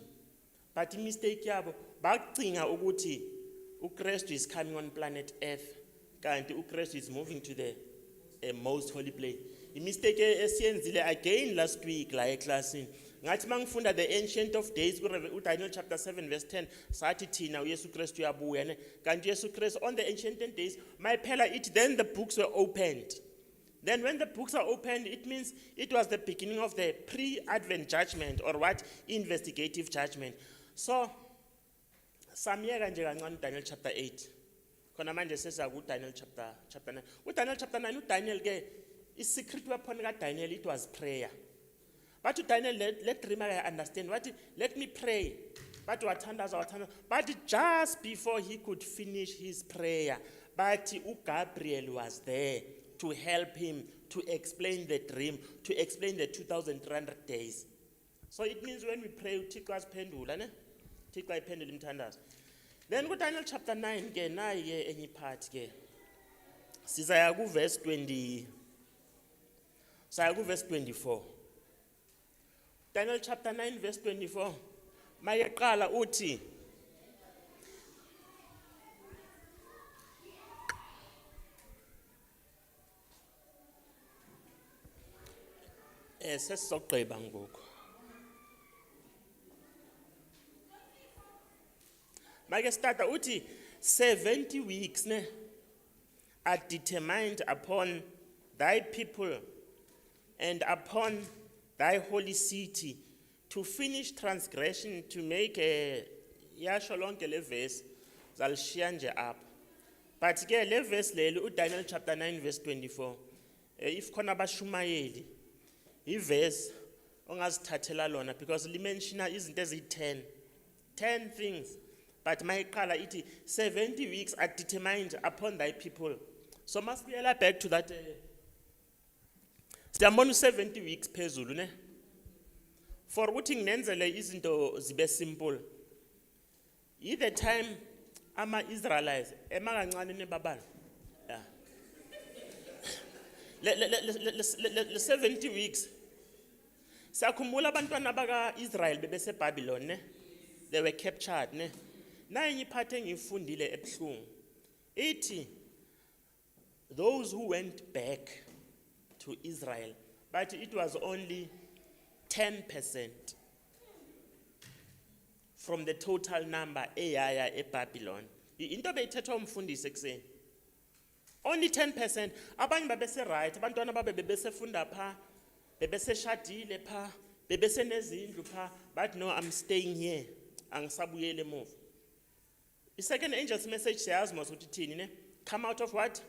Speaker 1: But mistake yabo bagcinga ukuthi uKristu is coming on planet Earth. Kanti uKristu is moving to the most holy place. The mistake esiyenzile again last week la eclassini. Ngathi mangifunda the ancient of days Daniel chapter 7 verse 10 sathi thina uYesu Kristu uyabuya ne. Kanti uYesu Kristu on the ancient days mayiphela it then the books were opened. Then when the books are opened, it means it was the beginning of the pre-advent judgment or what? Investigative judgment. So samyeka nje kancane Daniel chapter 8. Khona manje sesa ku Daniel chapter 9. Daniel chapter 9 uDaniel ke is secret weapon ka Daniel it was prayer. But to Daniel let dreamer understand what let me pray. But just before he could finish his prayer, but Gabriel was there to help him to explain the dream, to explain the 2,300 days. So it means when we pray, Tikwas pendula, ne? Tikwa pendulum tandas. Then go Daniel chapter 9, ge na ye any part ge. Sizayagu verse 20. Sayagu verse 24. Daniel chapter 9 verse 24. Mayaqala uthi sesizogqiba ngoku. Make start uthi 70 weeks ne are determined upon thy people and upon thy holy city to finish transgression, to make a yasho lonke le verse zalishiya nje up. But ke le verse leli Daniel chapter 9 verse 24 if khona abashumayeli iverse ongazithathela lona because limensiona izinto ezi10 things. But mayiqala ithi 70 weeks are determined upon thy people. So must be back to that siyambona 70 weeks phezulu ne for ukuthi nginenzele izinto zibe simple. The time ama Israelites emakancane nebabala. Yeah. Le 70 weeks. Sakhumbula abantwana baka Israel bebese Babylon ne. they were captured. Ne? Nayenye iphathi engiyifundile ebuhlungu. Ithi, those who went back to Israel, but it was only 10% from the total number eyaya eBabylon. Into beyithethwa umfundisi ekseni. Only 10%. Abanye babese right, abantwana babe bebesefunda pha, bebeseshadile pha, bebesenezindlu pha, but no, I'm staying here. Angisabuyele emuva. The second angel's message says, come out of what?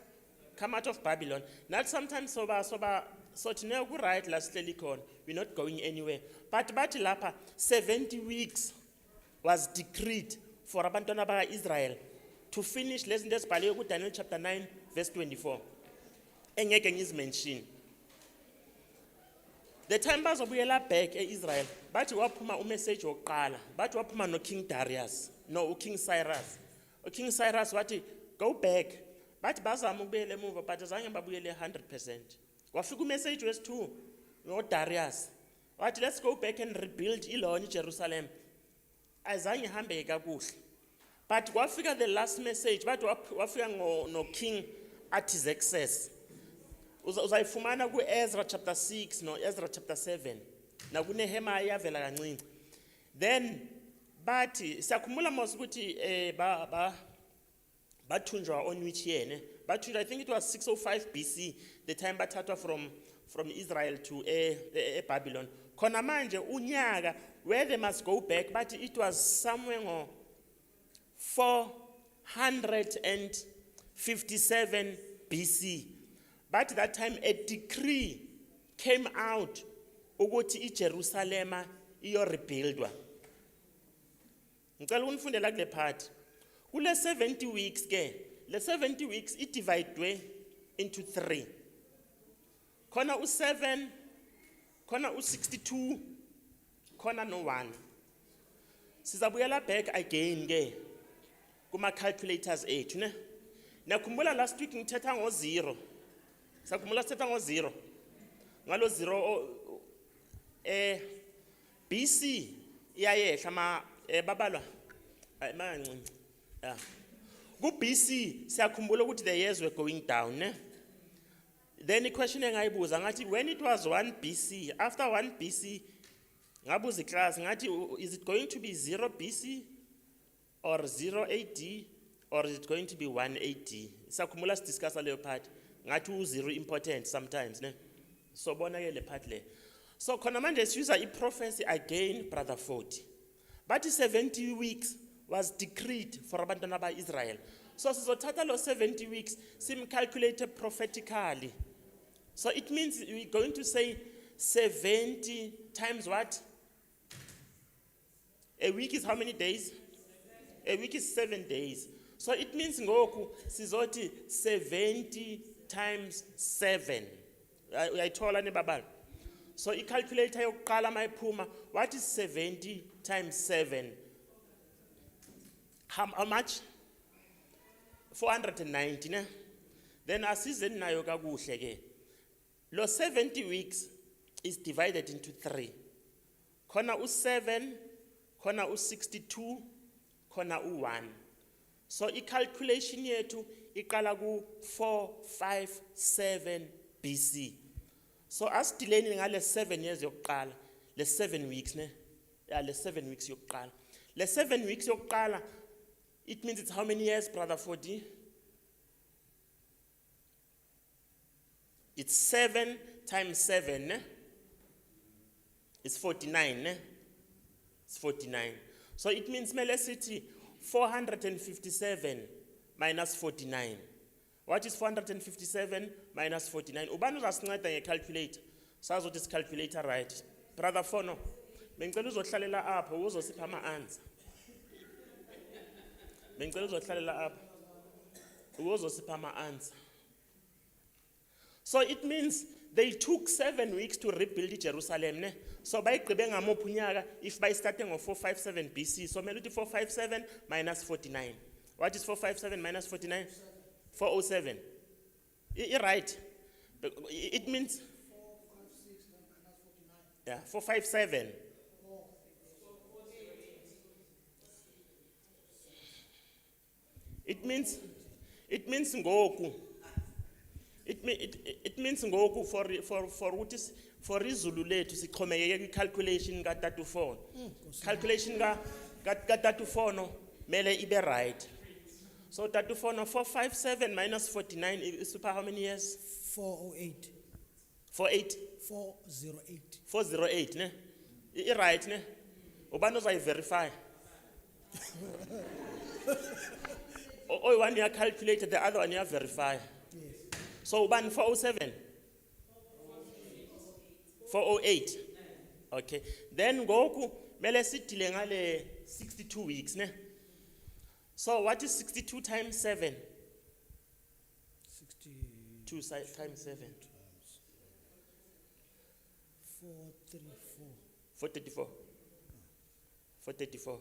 Speaker 1: Come out of Babylon. Not sometimes so right last we're not going anywhere. But lapa 70 weeks was decreed for abantwana baka Israel to finish lesson desibhaliwe Daniel chapter 9 verse 24. Engeke ngizmention. The time bazobuyela back eIsrael, bathi waphuma umessage wokuqala, bathi waphuma no King Darius, no King Cyrus. King Cyrus wathi go back. Bathi bazama ukubuyela emuva but azange babuyele 100%. Wafika umessage wes 2 no Darius. Wathi let's go back and rebuild ilona Jerusalem. Azange ihambe kakuhle. But wafika the last message, bathi wafika no King Artaxerxes. Uzayifumana ku Ezra chapter 6 no Ezra chapter 7 na ku Nehemiah vela kancinci. Then bathi siyakhumula mos ukuthi bathunjwa on which year ne bathunjwa I think it was 605 BC the time bathathwa from Israel to Babylon. Khona manje unyaka where they must go back but it was somewhere ngo 457 BC. But that time a decree came out ukuthi iJerusalem iyo rebuildwa. Ngicela unifundela kule part. Kule 70 weeks ke, le 70 weeks it divided into 3. Khona u7, khona u62, khona no1. Sizabuyela back again ke kuma calculators ethu ne. Nakhumbula last week ngithetha ngo0. Sakumula setha ngo0. Ngalo 0 BC iyayehla babalwa mancinci. Ku BC siyakhumbula ukuthi the years were going down ne. Then the question engayibuza ngathi when it was 1 BC, after 1 BC ngabuza iclass ngathi is it going to be 0 BC or 0 AD or is it going to be 1 AD? Sakumula discuss leyo part. Ngathi u0 important sometimes ne. So bona ke le part le. So khona manje siyuza prophecy again brother 40. But 70 weeks was decreed for abantwana ba Israel. So sizothatha lo 70 weeks sim calculate prophetically. So it means we're going to say 70 times what? A week is how many days? A week is 7 days. So it means ngoku sizoti 70 times 7. Uyayithola ne babala. So I calculator yokuqala mayiphuma, what is 70 times 7? How much? 490 ne? Then asize nayo kakuhle ke. Lo 70 weeks is divided into 3. Khona u7, khona u62, khona u1. So I calculation yethu iqala ku 457 BC. So as delaying ngale 7 years yokuqala, le 7 weeks ne? Yeah, le 7 weeks yokuqala. Le 7 weeks yokuqala, it means it's how many years, brother 40? It's 7 times 7 ne? It's 49 ne? It's 49. So it means mele sithi 457 minus 49. What is 457 minus 49? Ubani uzasinceda ngecalculator. Sazothi isicalculator right. Brother Fono, bengicela uzohlalela apho uzosipha ama-answer. Bengicela uzohlalela apho uzosipha ama-answer. So it means they took 7 weeks to rebuild Jerusalem ne? So bayigqibe ngamuphi unyaka if bayistarte ngo457 BC. So mele uthi 457 minus 49. What is 457 minus 49? 407. Right. It means 456 minus 49. Yeah, 457. It means ngoku. It means ngoku for what is for izulu lethu sixhomekeke calculation ka 34. Calculation ka 34 no mele ibe right. So 34 no 457 minus 49 is super how many years?
Speaker 3: 408.
Speaker 1: 48.
Speaker 3: 408.
Speaker 1: 408 ne? I right ne? Ubani uzayi verify? Oh, one year calculated, the other one year verify.
Speaker 3: Yes.
Speaker 1: So ubani 407? 408. Okay. Then goku mele sidile ngale 62 weeks ne? So what is 62 times 7?
Speaker 3: 62
Speaker 1: times 7.
Speaker 3: 434.
Speaker 1: 434. 434.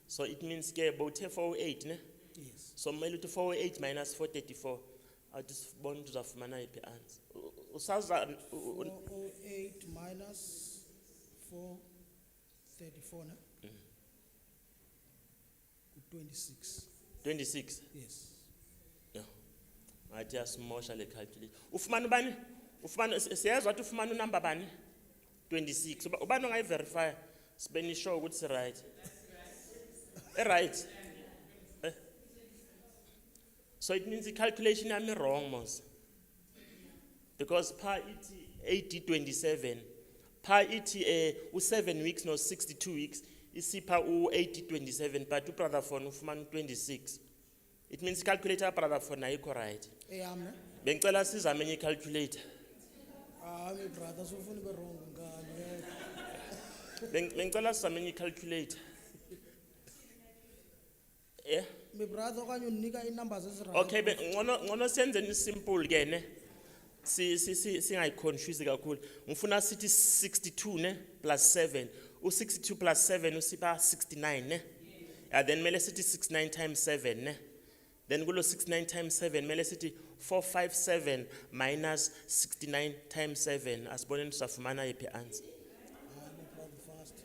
Speaker 1: So it means ke both 408 ne?
Speaker 3: Yes.
Speaker 1: So mele to 408 minus 434. I just want to zafumana iphi answer. Usaza
Speaker 3: 408 minus 434, no? 26.
Speaker 1: 26.
Speaker 3: Yes.
Speaker 1: No. Ngathi yasimosha le calculate. Ufumana bani? Ufumana siyazwa ukuthi ufumana unumber bani? 26. Ubani ongayi verify? Sibeni sure ukuthi si right. Right. So it means the calculation yami wrong mos. Because per it 8027 per it u7 weeks no 62 weeks isipha u8027 but ubrother phone ufumana 26. It means calculator brother phone ayikho right.
Speaker 3: Eyami, ne?
Speaker 1: Bengicela sizame enye calculator.
Speaker 3: My brother, so ufuna ube wrong ngani.
Speaker 1: Bengicela sizame enye calculator. Yeah.
Speaker 3: My brother okanye unika i-numbers ezirayt.
Speaker 1: Okay, ngono senzeni simple ke ne. Singayiconfuse kakhulu. Ngifuna sithi 62 ne plus 7. U62 plus 7 usipha 69 ne. Yeah, then mele sithi 69 times 7 ne. Then kulo 69 times 7 mele sithi 457 minus 69 times 7. Asibone tusafumana iphi answer.
Speaker 3: My brother, fast.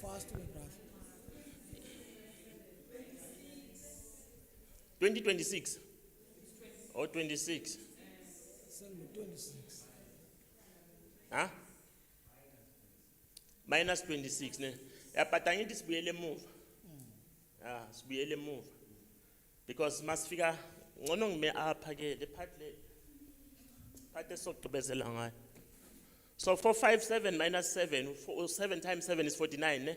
Speaker 3: Fast, my brother.
Speaker 1: 2026 or 26?
Speaker 3: Send me 26.
Speaker 1: Huh? Minus 26 ne. Yeah, but I need to be able to move. Be able to move. Because must figure ngono ngime apha ke the part esogqibezela ngayo. So 457 minus 7, 7 times 7 is 49 ne.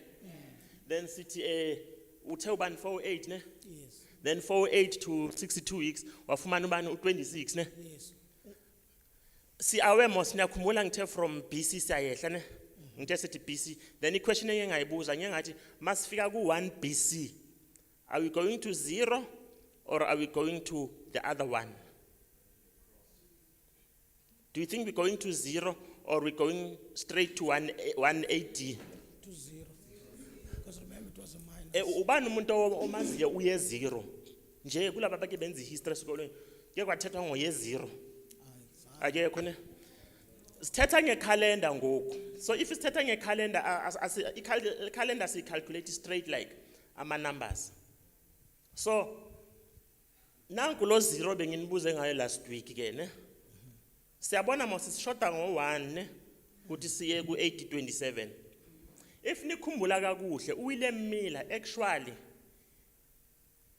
Speaker 1: Then sithi uthe ubani 48 ne.
Speaker 3: Yes.
Speaker 1: Then 48 to 62 weeks wafumana ubani u26 ne.
Speaker 3: Yes.
Speaker 1: Si awe mos niyakhumbula ngithe from BC siyayehla ne. Ngithe sithi BC then iquestion engayibuza ngingathi masifika ku 1 BC are we going to 0 or are we going to the other one? Do you think we're going to 0 or we're going straight to 180?
Speaker 3: To 0. Because remember it was a minus.
Speaker 1: Ubani umuntu omaziyo uye 0 nje kulaba bake benza history esikolweni ke kwathethwa ngoye 0 akekho ne sithetha ngecalendar ngoku so if sithetha ngecalendar icalendar si calculate straight like ama numbers so nanku lo 0 benginibuze ngayo last week ke ne siyabona mos sishota ngo1 ne kuthi siye ku 8027 if nikhumbula kakuhle uWilliam Miller actually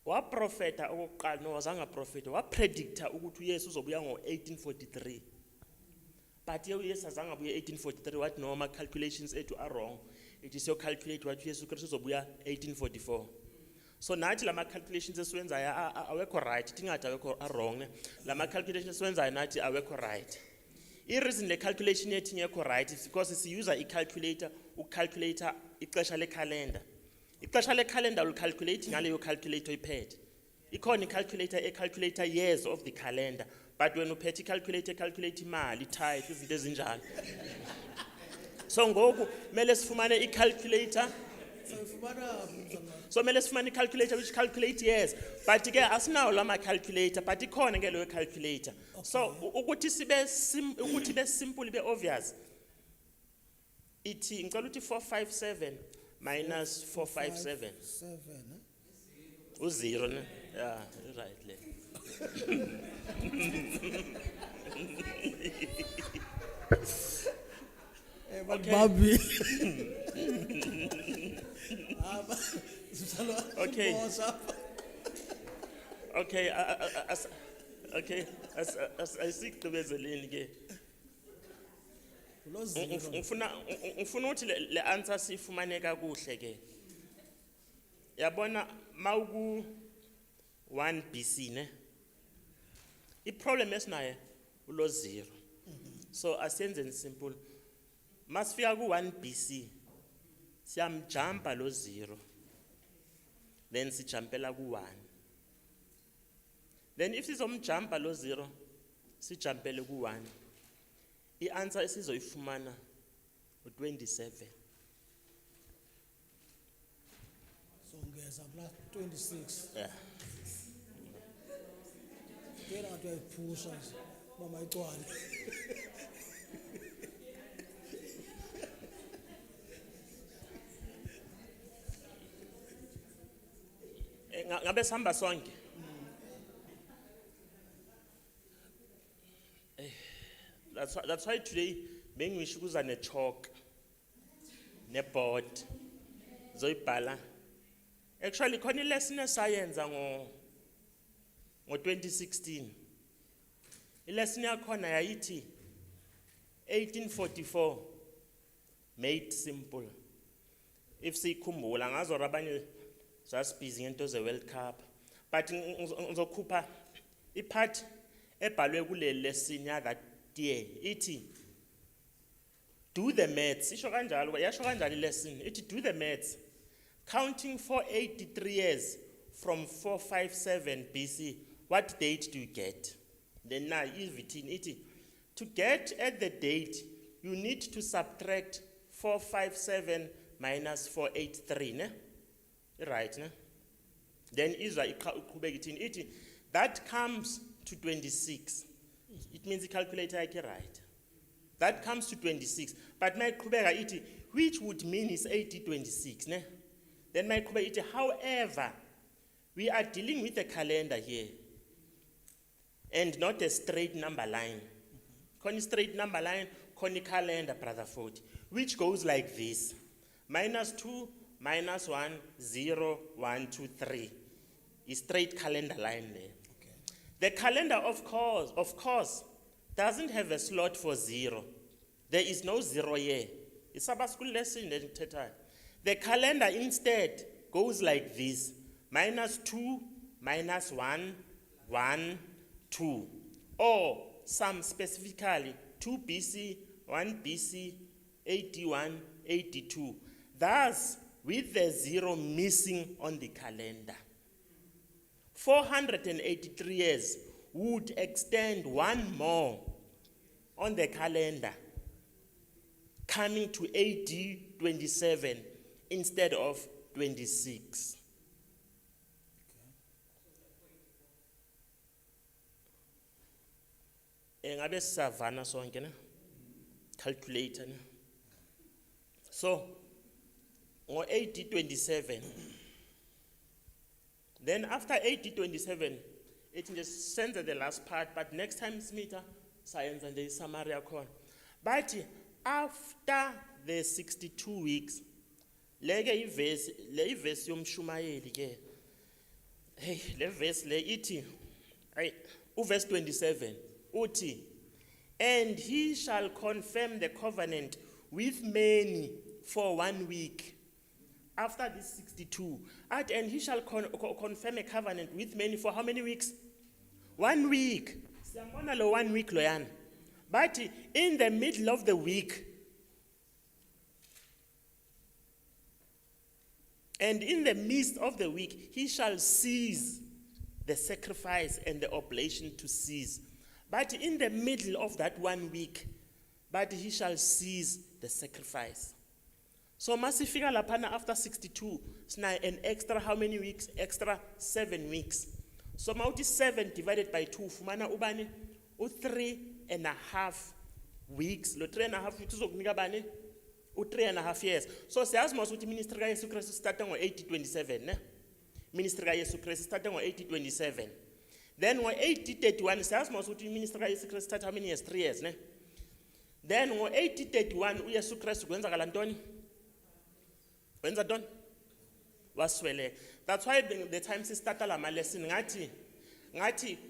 Speaker 1: waprofeta okokuqala no wazanga profeta wapredicta ukuthi uYesu uzobuya ngo1843 but uYesu azange abuye 1843 wathi noma calculations ethu are wrong it is your calculate wathi uYesu Kristu uzobuya 1844 so nathi lama calculations esiwenzayo awekho right tingathi awekho are wrong ne lama calculations esiwenzayo nathi awekho right i-reason le calculation yethu ingekho right is because siyuza i-calculator ukucalculator ixesha le-calendar ixesha le-calendar ulicalculate ngaleyo calculator iphethe ikhona i-calculator e-calculator years of the calendar but when uphethe i-calculator e-calculate imali i-tithe izinto ezinjalo so ngoku mele sifumane i-calculator so mele sifumane i-calculator which calculate years but ke asinawo lama calculator but ikhona ke leyo calculator so ukuthi ukuthi be simple be obvious ithi ngicela ukuthi 457 minus 457
Speaker 3: 7,
Speaker 1: Uzero, ne? Yeah, right le.
Speaker 3: But
Speaker 1: Okay.
Speaker 3: Bobby.
Speaker 1: Okay. Okay, okay, as I seek to bezelini ke. Ngifuna ukuthi le answer sifumaneka kuhle ke. Yabona mawuku 1 BC ne. I-problem esinayo ulo 0. So asenze simple. Masifika ku 1 BC siyamjumpa lo 0. Then sijumpela ku 1. Then if sizomjumpa lo 0 sijumpele ku 1. I-answer esizoyifumana u27.
Speaker 3: So ngeza plus 26.
Speaker 1: Yeah.
Speaker 3: Kena ngathi uyayiphusha nje. Mama igcwale.
Speaker 1: Ngabe sihamba sonke. That's why today bengisho kuza ne chalk ne board zoyibhala. Actually khona lesson esayenza ngo 2016. Ilesson yakhona yayithi 1844 made simple. If sikhumbula ngazo rabanye sasibhizi ngento ze World Cup, but ngizokhupha ipart ebhalwe kule lesson yaka tiye ithi do the maths. Isho kanjalo yasho kanjalo lesson ithi do the maths. Counting 483 years from 457 BC, what date do you get? Then now iti to get at the date you need to subtract 457 minus 483 ne? Right ne? Then izwa iqhubeka iti that comes to 26. It means the calculator is right. That comes to 26. But my kubeka iti, which would mean is 8026. Ne? Then my kubeka iti, however, we are dealing with a calendar here and not a straight number line. Koni straight number line, koni calendar, brother 40, which goes like this. -2, -1, 0, 1, 2, 3. Is straight calendar line there. The calendar, of course, doesn't have a slot for 0. There is no 0 here. It's a school lesson. The calendar instead goes like this: -2, -1, 1, 2. Or some specifically 2 BC, 1 BC, 81, 82. Thus, with the 0 missing on the calendar. 483 years would extend one more on the calendar, coming to AD 27 instead of 26. Ngabe savana sonke ne? Calculator ne? So, ngo AD 27. Then after 8027, it just sends the last part, but next time it's meter, science and the summary corn. But after the 62 weeks, lege verse yomshumayeli ke. Hey, le verse le iti. Verse 27. Uti. And he shall confirm the covenant with many for 1 week. After this 62, and he shall confirm a covenant with many for how many weeks? 1 week. Siyambona lo 1 week loyana. But in the middle of the week, and in the midst of the week, he shall cease the sacrifice and the oblation to cease. But in the middle of that 1 week, but he shall cease the sacrifice. So masifika lapana after 62, sna an extra how many weeks? Extra 7 weeks. So mauti 7 divided by 2, fumana ubani? 3.5 weeks. Lo 3.5 weeks uzokunika bani? 3.5 years. So siyazi masuti ministry ka Yesu Christ starting ngo 8027, ne? ministry kaYesu Kristu starte ngo-1827. Then ngo-1831 siyazi mos ukuthi iministry kaYesu Kristu start how many years? 3 years, ne? Then ngo-1831 uYesu Kristu kwenzakala ntoni? Wenza ntoni? Wasweleka. That's why the time sistarta lama lesson ngathi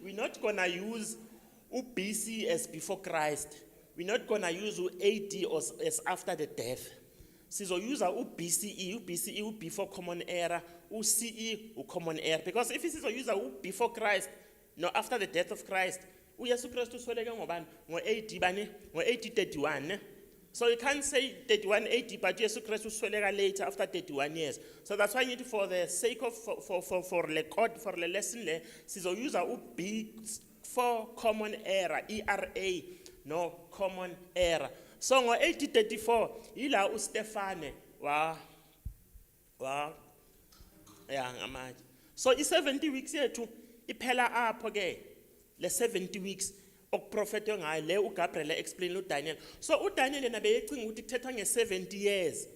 Speaker 1: we're not gonna use BC as before Christ. We're not gonna use AD as after the death. Sizoyuza BCE before common era, CE common era. Because if sizoyuza before Christ, no, after the death of Christ, uYesu Kristu usweleke ngobani? Ngo-AD bani? Ngo-1831, ne? So you can't say 31 AD, but Jesus Christ usweleka later after 31 years. So that's why you need, for the sake of for the lesson le, sizoyuza before common era, ERA, no common era. So ngo-1834 ila uStefane yeah ngamaje. So i-70 weeks yethu iphela apho ke, le 70 weeks okuprofetwe ngayo le uGabriel explain uDaniel. So uDaniel yena beyecinga ukuthi kuthetha nge-70 years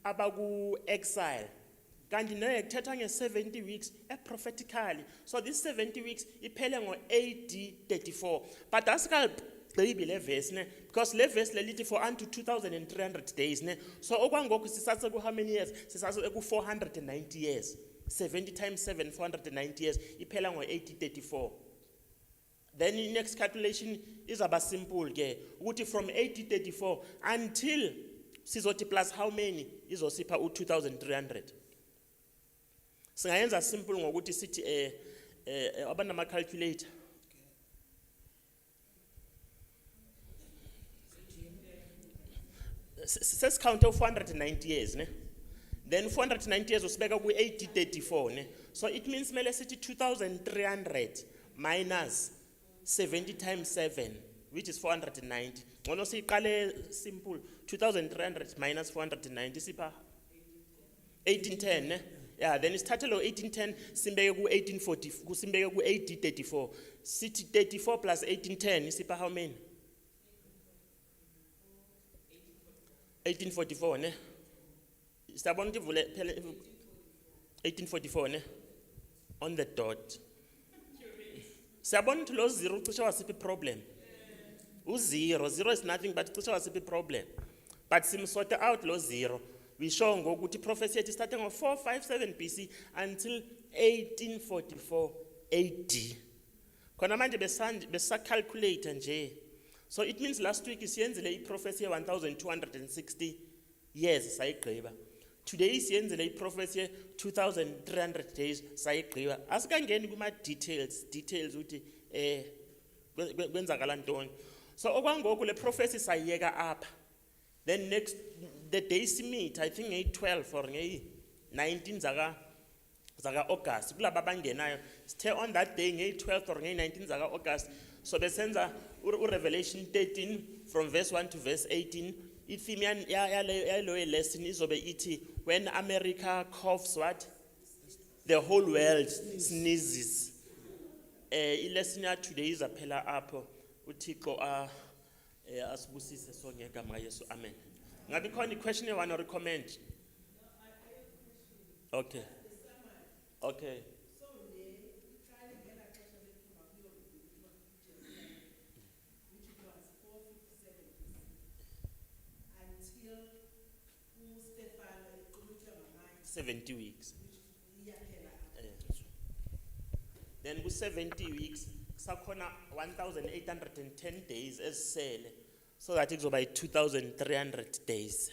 Speaker 1: abaku exile. Kanti naye kuthetha nge-70 weeks prophetically. So this 70 weeks iphele ngo-AD 34. But asikagqibi le verse ne, because le verse lelithi for unto 2300 days ne. So okwangoku sisase ku how many years? Sisase ku 490 years. 70 times 7, 490 years. Iphela ngo-AD 34. Then the next calculation is about simple ke. Ukuthi from 1834 until sizothi plus how many izosipha u-2300. Singayenza simple ngokuthi sithi abanama calculator. Sesicount 490 years ne. Then 490 years usibeka ku 1834 ne. So it means mele sithi 2300 minus 70 times 7, which is 490. Ngono siqale simple, 2300 minus 490 sipha 1810 ne. Yeah, then isithathe lo 1810 simbeke ku 1840, kusimbeke ku 1834. Sithi 34 plus 1810 isipha how many? 1844 ne. Siyabona ukuthi vule phela 1844 ne. On the dot. Siyabona ukuthi lo zero ucishe wasiphi problem. U0 is nothing but ucishe wasiphi problem. But simsort out lo zero. We show ngokuthi prophecy yethu starting ngo 457 BC until 1844 AD. Khona manje besacalculate nje. So it means last week siyenzile iProphecy 1260 years sayigqiba. Today siyenzile iProphecy 2300 days sayigqiba. Asikangeni kuma details ukuthi kwenzakala ntoni. So okwangoku le prophecy sayiyeka apha. Then next the days meet, I think 812 or 19 zaka August. Kulaba abangenayo stay on that day 812 or 19 zaka August. So besenza Revelation 13 from verse 1 to verse 18. Itheme ya lesson izobe ithi when America coughs what? The whole world sneezes. I-lesson ya today izaphela apho. uThixo asibusise sonke ngegama Yesu, amen. Ngabe khona question you want to recommend? Okay. Okay.
Speaker 4: Until
Speaker 1: 70 weeks. Then with 70 weeks, sakhona 1810 days esele, so that it's by 2300 days.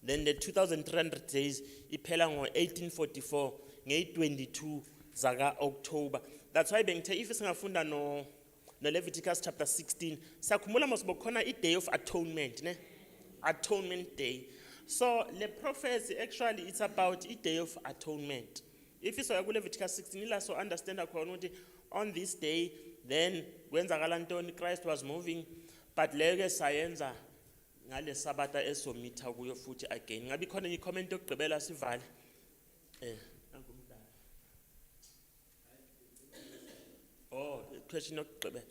Speaker 1: Then the 2300 days iphela ngo-1844 nge-22 zaka October. That's why bengithe if singafunda no Leviticus chapter 16 sakhumbula mosibokhona i-day of atonement ne, atonement day. So the prophecy actually it's about a day of atonement. If you saw Leviticus 16 ila so understand ukuthi on this day then kwenzakala ntoni, Christ was moving, but leke sayenza ngale sabata esomitha kuyo futhi again. Ngabe khona i-comment yokugqibela sivale. Oh, question yokugqibela.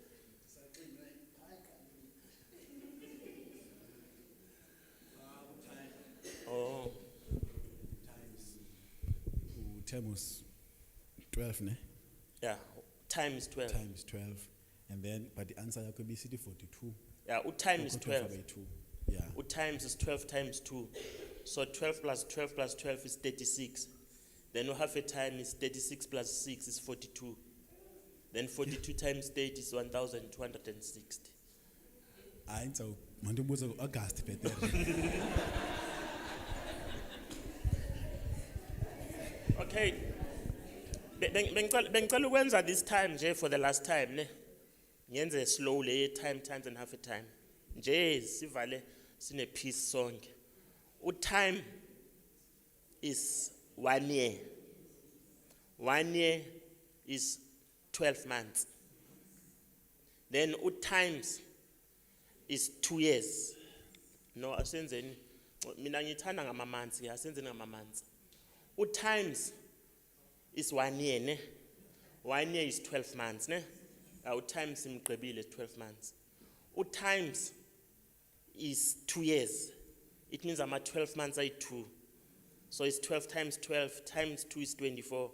Speaker 1: Oh.
Speaker 3: Temos
Speaker 4: 12 ne?
Speaker 1: Yeah, times 12.
Speaker 4: Times 12. And then, but the answer could be city 42.
Speaker 1: Yeah, time is 12.
Speaker 4: By 2. Yeah.
Speaker 1: Times is 12 times 2. So 12 plus 12 plus 12 is 36. Then we have a time is 36 plus 6 is 42. Then 42 times 30 is 1,260.
Speaker 4: So, mandibuza August better.
Speaker 1: Okay. Bengicela ukwenza this time nje for the last time ne. Ngenze slowly times and half a time. Nje sivale sine piece sonke. Time is 1 year. 1 year is 12 months. Then times is 2 years. No, asenzeni mina ngithanda ngama months, asenzeni ngama months. Times is 1 year ne. 1 year is 12 months ne. Times imgqibile is 12 months. Times is 2 years. It means I'm at 12 months I 2. So it's 12 times 12 times 2 is 24.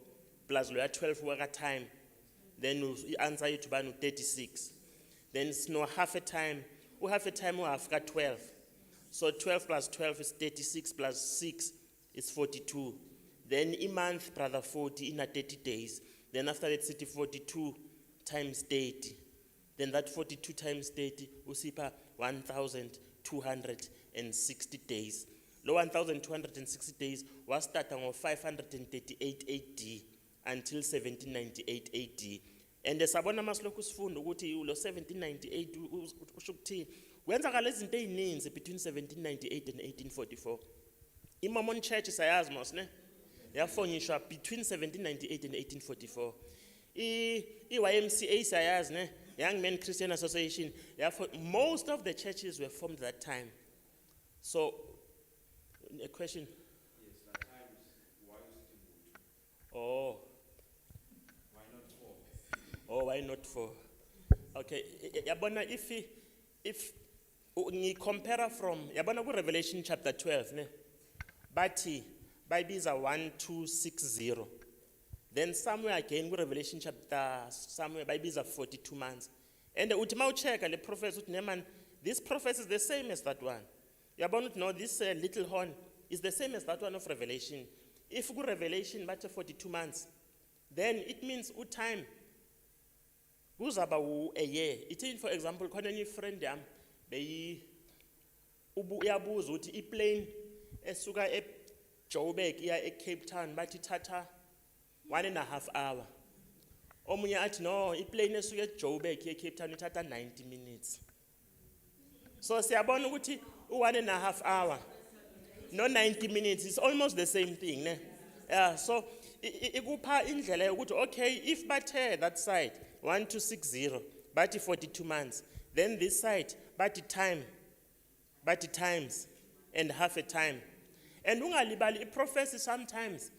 Speaker 1: Plus we are 12 work time. Then we answer it to 36. Then it's no half a time. We have a time we have got 12. So 12 plus 12 is 36 plus 6 is 42. Then a month, brother, 40 in a 30 days. Then after that, city 42 times 30. Then that 42 times 30, we see 1,260 days. Lo 1,260 days was starting on 538 AD until 1798 AD. And the sabona masloku sifundo ukuthi lo 1798 usho ukuthini kwenzakala izinto eziningi between 1798 and 1844. I-Mormon Church sayazi mos ne yafonyishwa between 1798 and 1844. I-YMCA sayazi ne Young Men Christian Association, most of the churches were formed that time. So a question.
Speaker 2: Yes, that time is why is it good?
Speaker 1: Oh.
Speaker 2: Why not 4?
Speaker 1: Oh, why not 4? Okay, yabona if you compare from yabona ku Revelation chapter 12 ne bathi bayibiza 1260. Then somewhere again ku Revelation chapter somewhere bayibiza 42 months. And uthi mawucheka le prophecy uthi neman this prophecy is the same as that one. Yabona uthi no this little horn is the same as that one of Revelation. If ku Revelation bathi 42 months, then it means time kuzaba a year. It is, for example, khona enye friend yami uyabuza ukuthi iplane esuka eJoburg iya eCape Town bathi thatha 1.5 hour. Omunye athi no, iplane esuka eJoburg iya eCape Town ithatha 90 minutes. So siyabona ukuthi 1.5 hour no 90 minutes is almost the same thing ne. Yeah, so ikupha indlela yokuthi okay, if bathe that side 1260 bathi 42 months, then this side bathi times and half a time. And ungalibali prophecy sometimes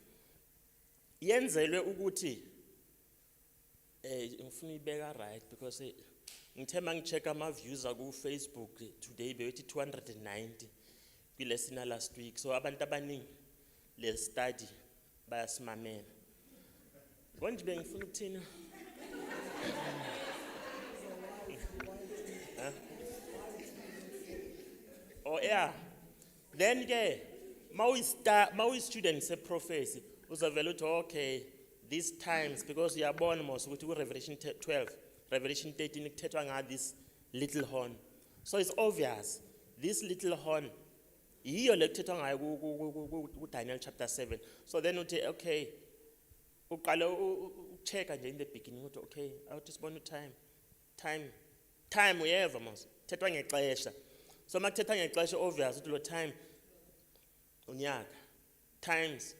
Speaker 1: yenzelwe ukuthi ngifuna ibeka right because ngithema ngichecka ama views ku Facebook today bethi 290 kulesina last week. So abantu abaningi le study bayasimamela. Konje bengifuna ukuthina Oh yeah. Then maui students prophecy uzavela uthi okay these times because uyabona mos ukuthi ku Revelation 12 Revelation 13 kuthethwa nga this little horn. So it's obvious this little horn yiyo lekuthethwa ngayo ku Daniel chapter 7. So then uthi okay uqala uchecka nje in the beginning uthi okay awuthi sibona time uyeva mos thethwa ngexesha. So makuthetha ngexesha obvious uthi lo time unyaka times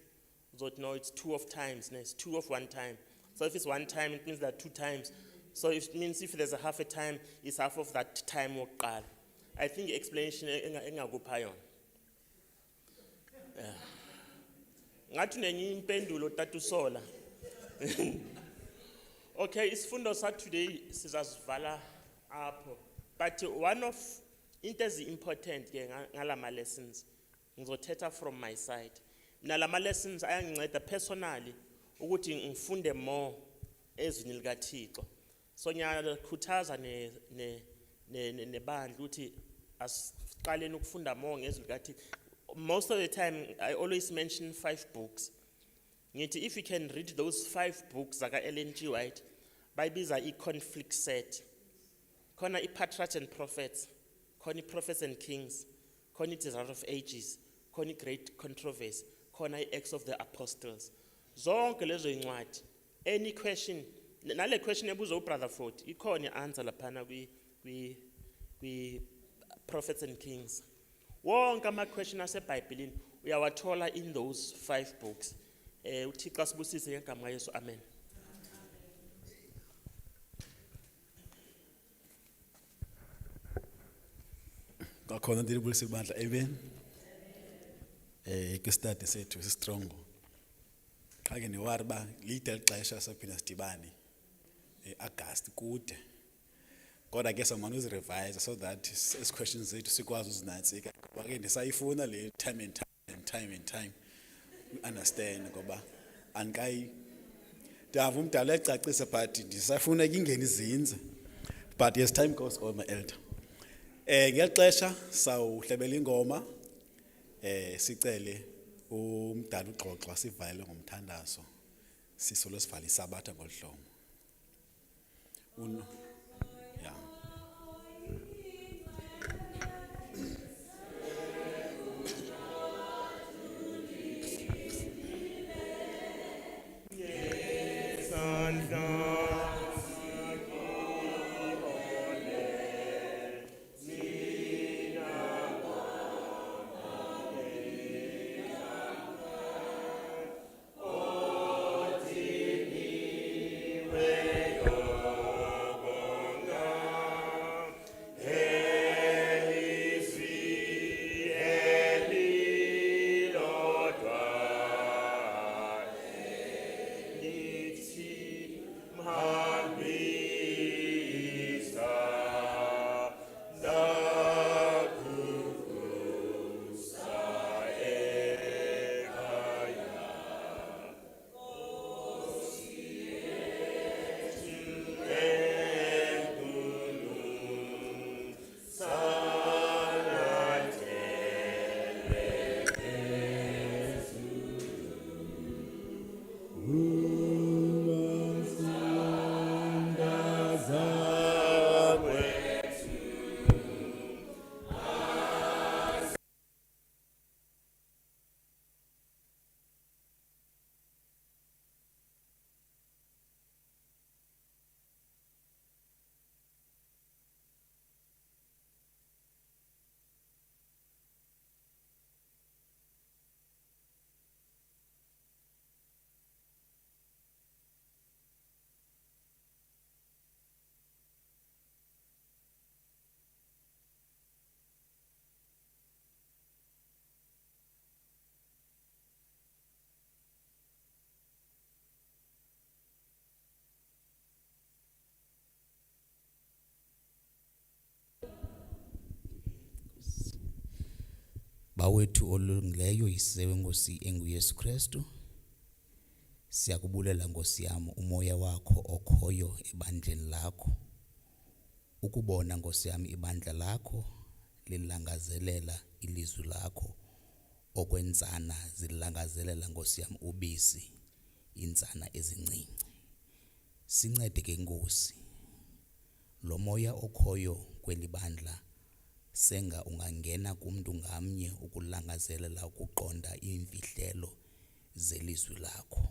Speaker 1: uzothi no it's 2 of times it's 2 of 1 time. So if it's 1 time it means there are 2 times. So it means if there's a half a time it's half of that time wokuqala. I think explanation engakupha yona. Ngathi nenye impendulo tatusola. Okay, isifundo sa today sizasivala apho. But one of into is important ke ngalama lessons ngizothetha from my side. Mina lama lessons ayanginceda personally ukuthi ngifunde more ezwini likaThixo. So ngiyakhuthaza nebandla ukuthi asiqaleni ukufunda more ngezwi likaThixo. Most of the time I always mention 5 books. Ngithi if you can read those 5 books zaka Ellen G. White, bayibiza i-conflict set. Khona i-Patriarchs and Prophets, khona i-Prophets and Kings, khona i-Desire of Ages, khona i-Great Controversy, khona i-Acts of the Apostles. Zonke lezo incwadi. Any question, nale question ebuza uBrother Ford, ikhona i-answer laphana kwi-Prophets and Kings. Wonke ama-question aseBhayibhelini uyawathola in those 5 books. uThixo asibusise ngegama kaYesu, amen.
Speaker 4: Kakhona ndilibulisa ibandla, amen. Kwi-study sethu si-strong. Xa ke niwari uba lide lixesha saphinda sidibane August kude. Kodwa ke samane uzirevise so that ezi questions zethu sikwazi uzinantsika. Ngoba ke ndisayifuna le time and time. We understand ngoba andikayi ndava umdala ecacisa but ndisafuna ingene izinze. But as time goes on, my elder. Ngexesha sawuhlebela ingoma sicele umdala uXoxo sivale ngomthandazo sisolo sivale isabatha ngolhlomo. Yeah.
Speaker 5: Bawethu olungileyo yisewe Nkosi enguYesu Kristu. Siyakubulela Nkosi yami umoya wakho okhoyo ebandleni lakho. Ukubona Nkosi yami ibandla lakho lilangazelela ilizwi lakho okwenzana zilangazelela Nkosi yami ubisi insana ezincinci. Sincede ke Nkosi. Lo moya okhoyo kweli bandla senga ungangena kumuntu ngamnye ukulangazelela ukuqonda imfihlelo zelizwi lakho.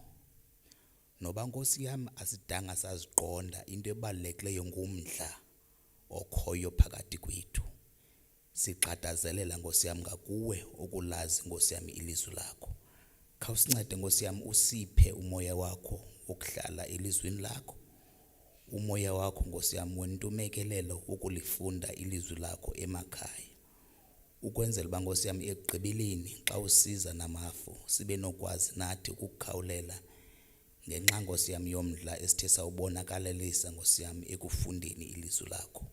Speaker 5: Noba Nkosi yami asidanga saziqonda into ebalulekileyo ngumdla okhoyo phakathi kwethu. Siqhadazelela Nkosi yami ngakuwe ukulazi Nkosi yami ilizwi lakho. Khawusincede Nkosi yami usiphe umoya wakho wokuhlala elizwini lakho. Umoya wakho Nkosi yami wentumekelelo ukulifunda ilizwi lakho emakhaya. Ukwenzela uba Nkosi yami ekugqibeleni xa usiza namafu sibe nokwazi nathi ukukhawulela ngenxa Nkosi yami yomdla esithe sawubonakalelisa Nkosi yami ekufundeni ilizwi lakho.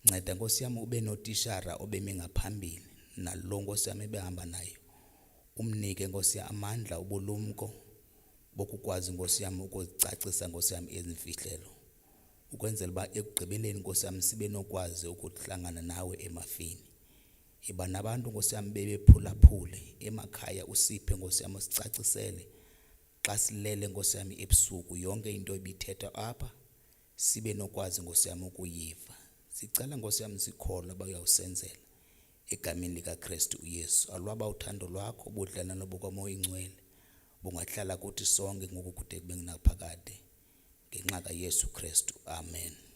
Speaker 5: Nceda Nkosi yami ube notishara obeme ngaphambili nalo Nkosi yami ebehamba nayo. Umnike Nkosi yami amandla ubulumko bokukwazi Nkosi yami ukuzicacisa Nkosi yami ezimfihlelo ukwenzela uba ekugqibeleni Nkosi yami sibe nokwazi ukuhlangana nawe emafini. Iba nabantu Nkosi yami bebephulaphule emakhaya usiphe Nkosi yami sicacisele xa silele Nkosi yami ebusuku yonke into ebithetha apha sibe nokwazi Nkosi yami ukuyiva. Sicela Nkosi yami sikholwa bayawusenzela egameni lika Kristu uYesu. Alwaba uthando lwakho ubudlelwano bokaMoya Ingcwele bungahlala kuthi sonke ngoku kude kube naphakade ngenxa kaYesu Kristu. Amen.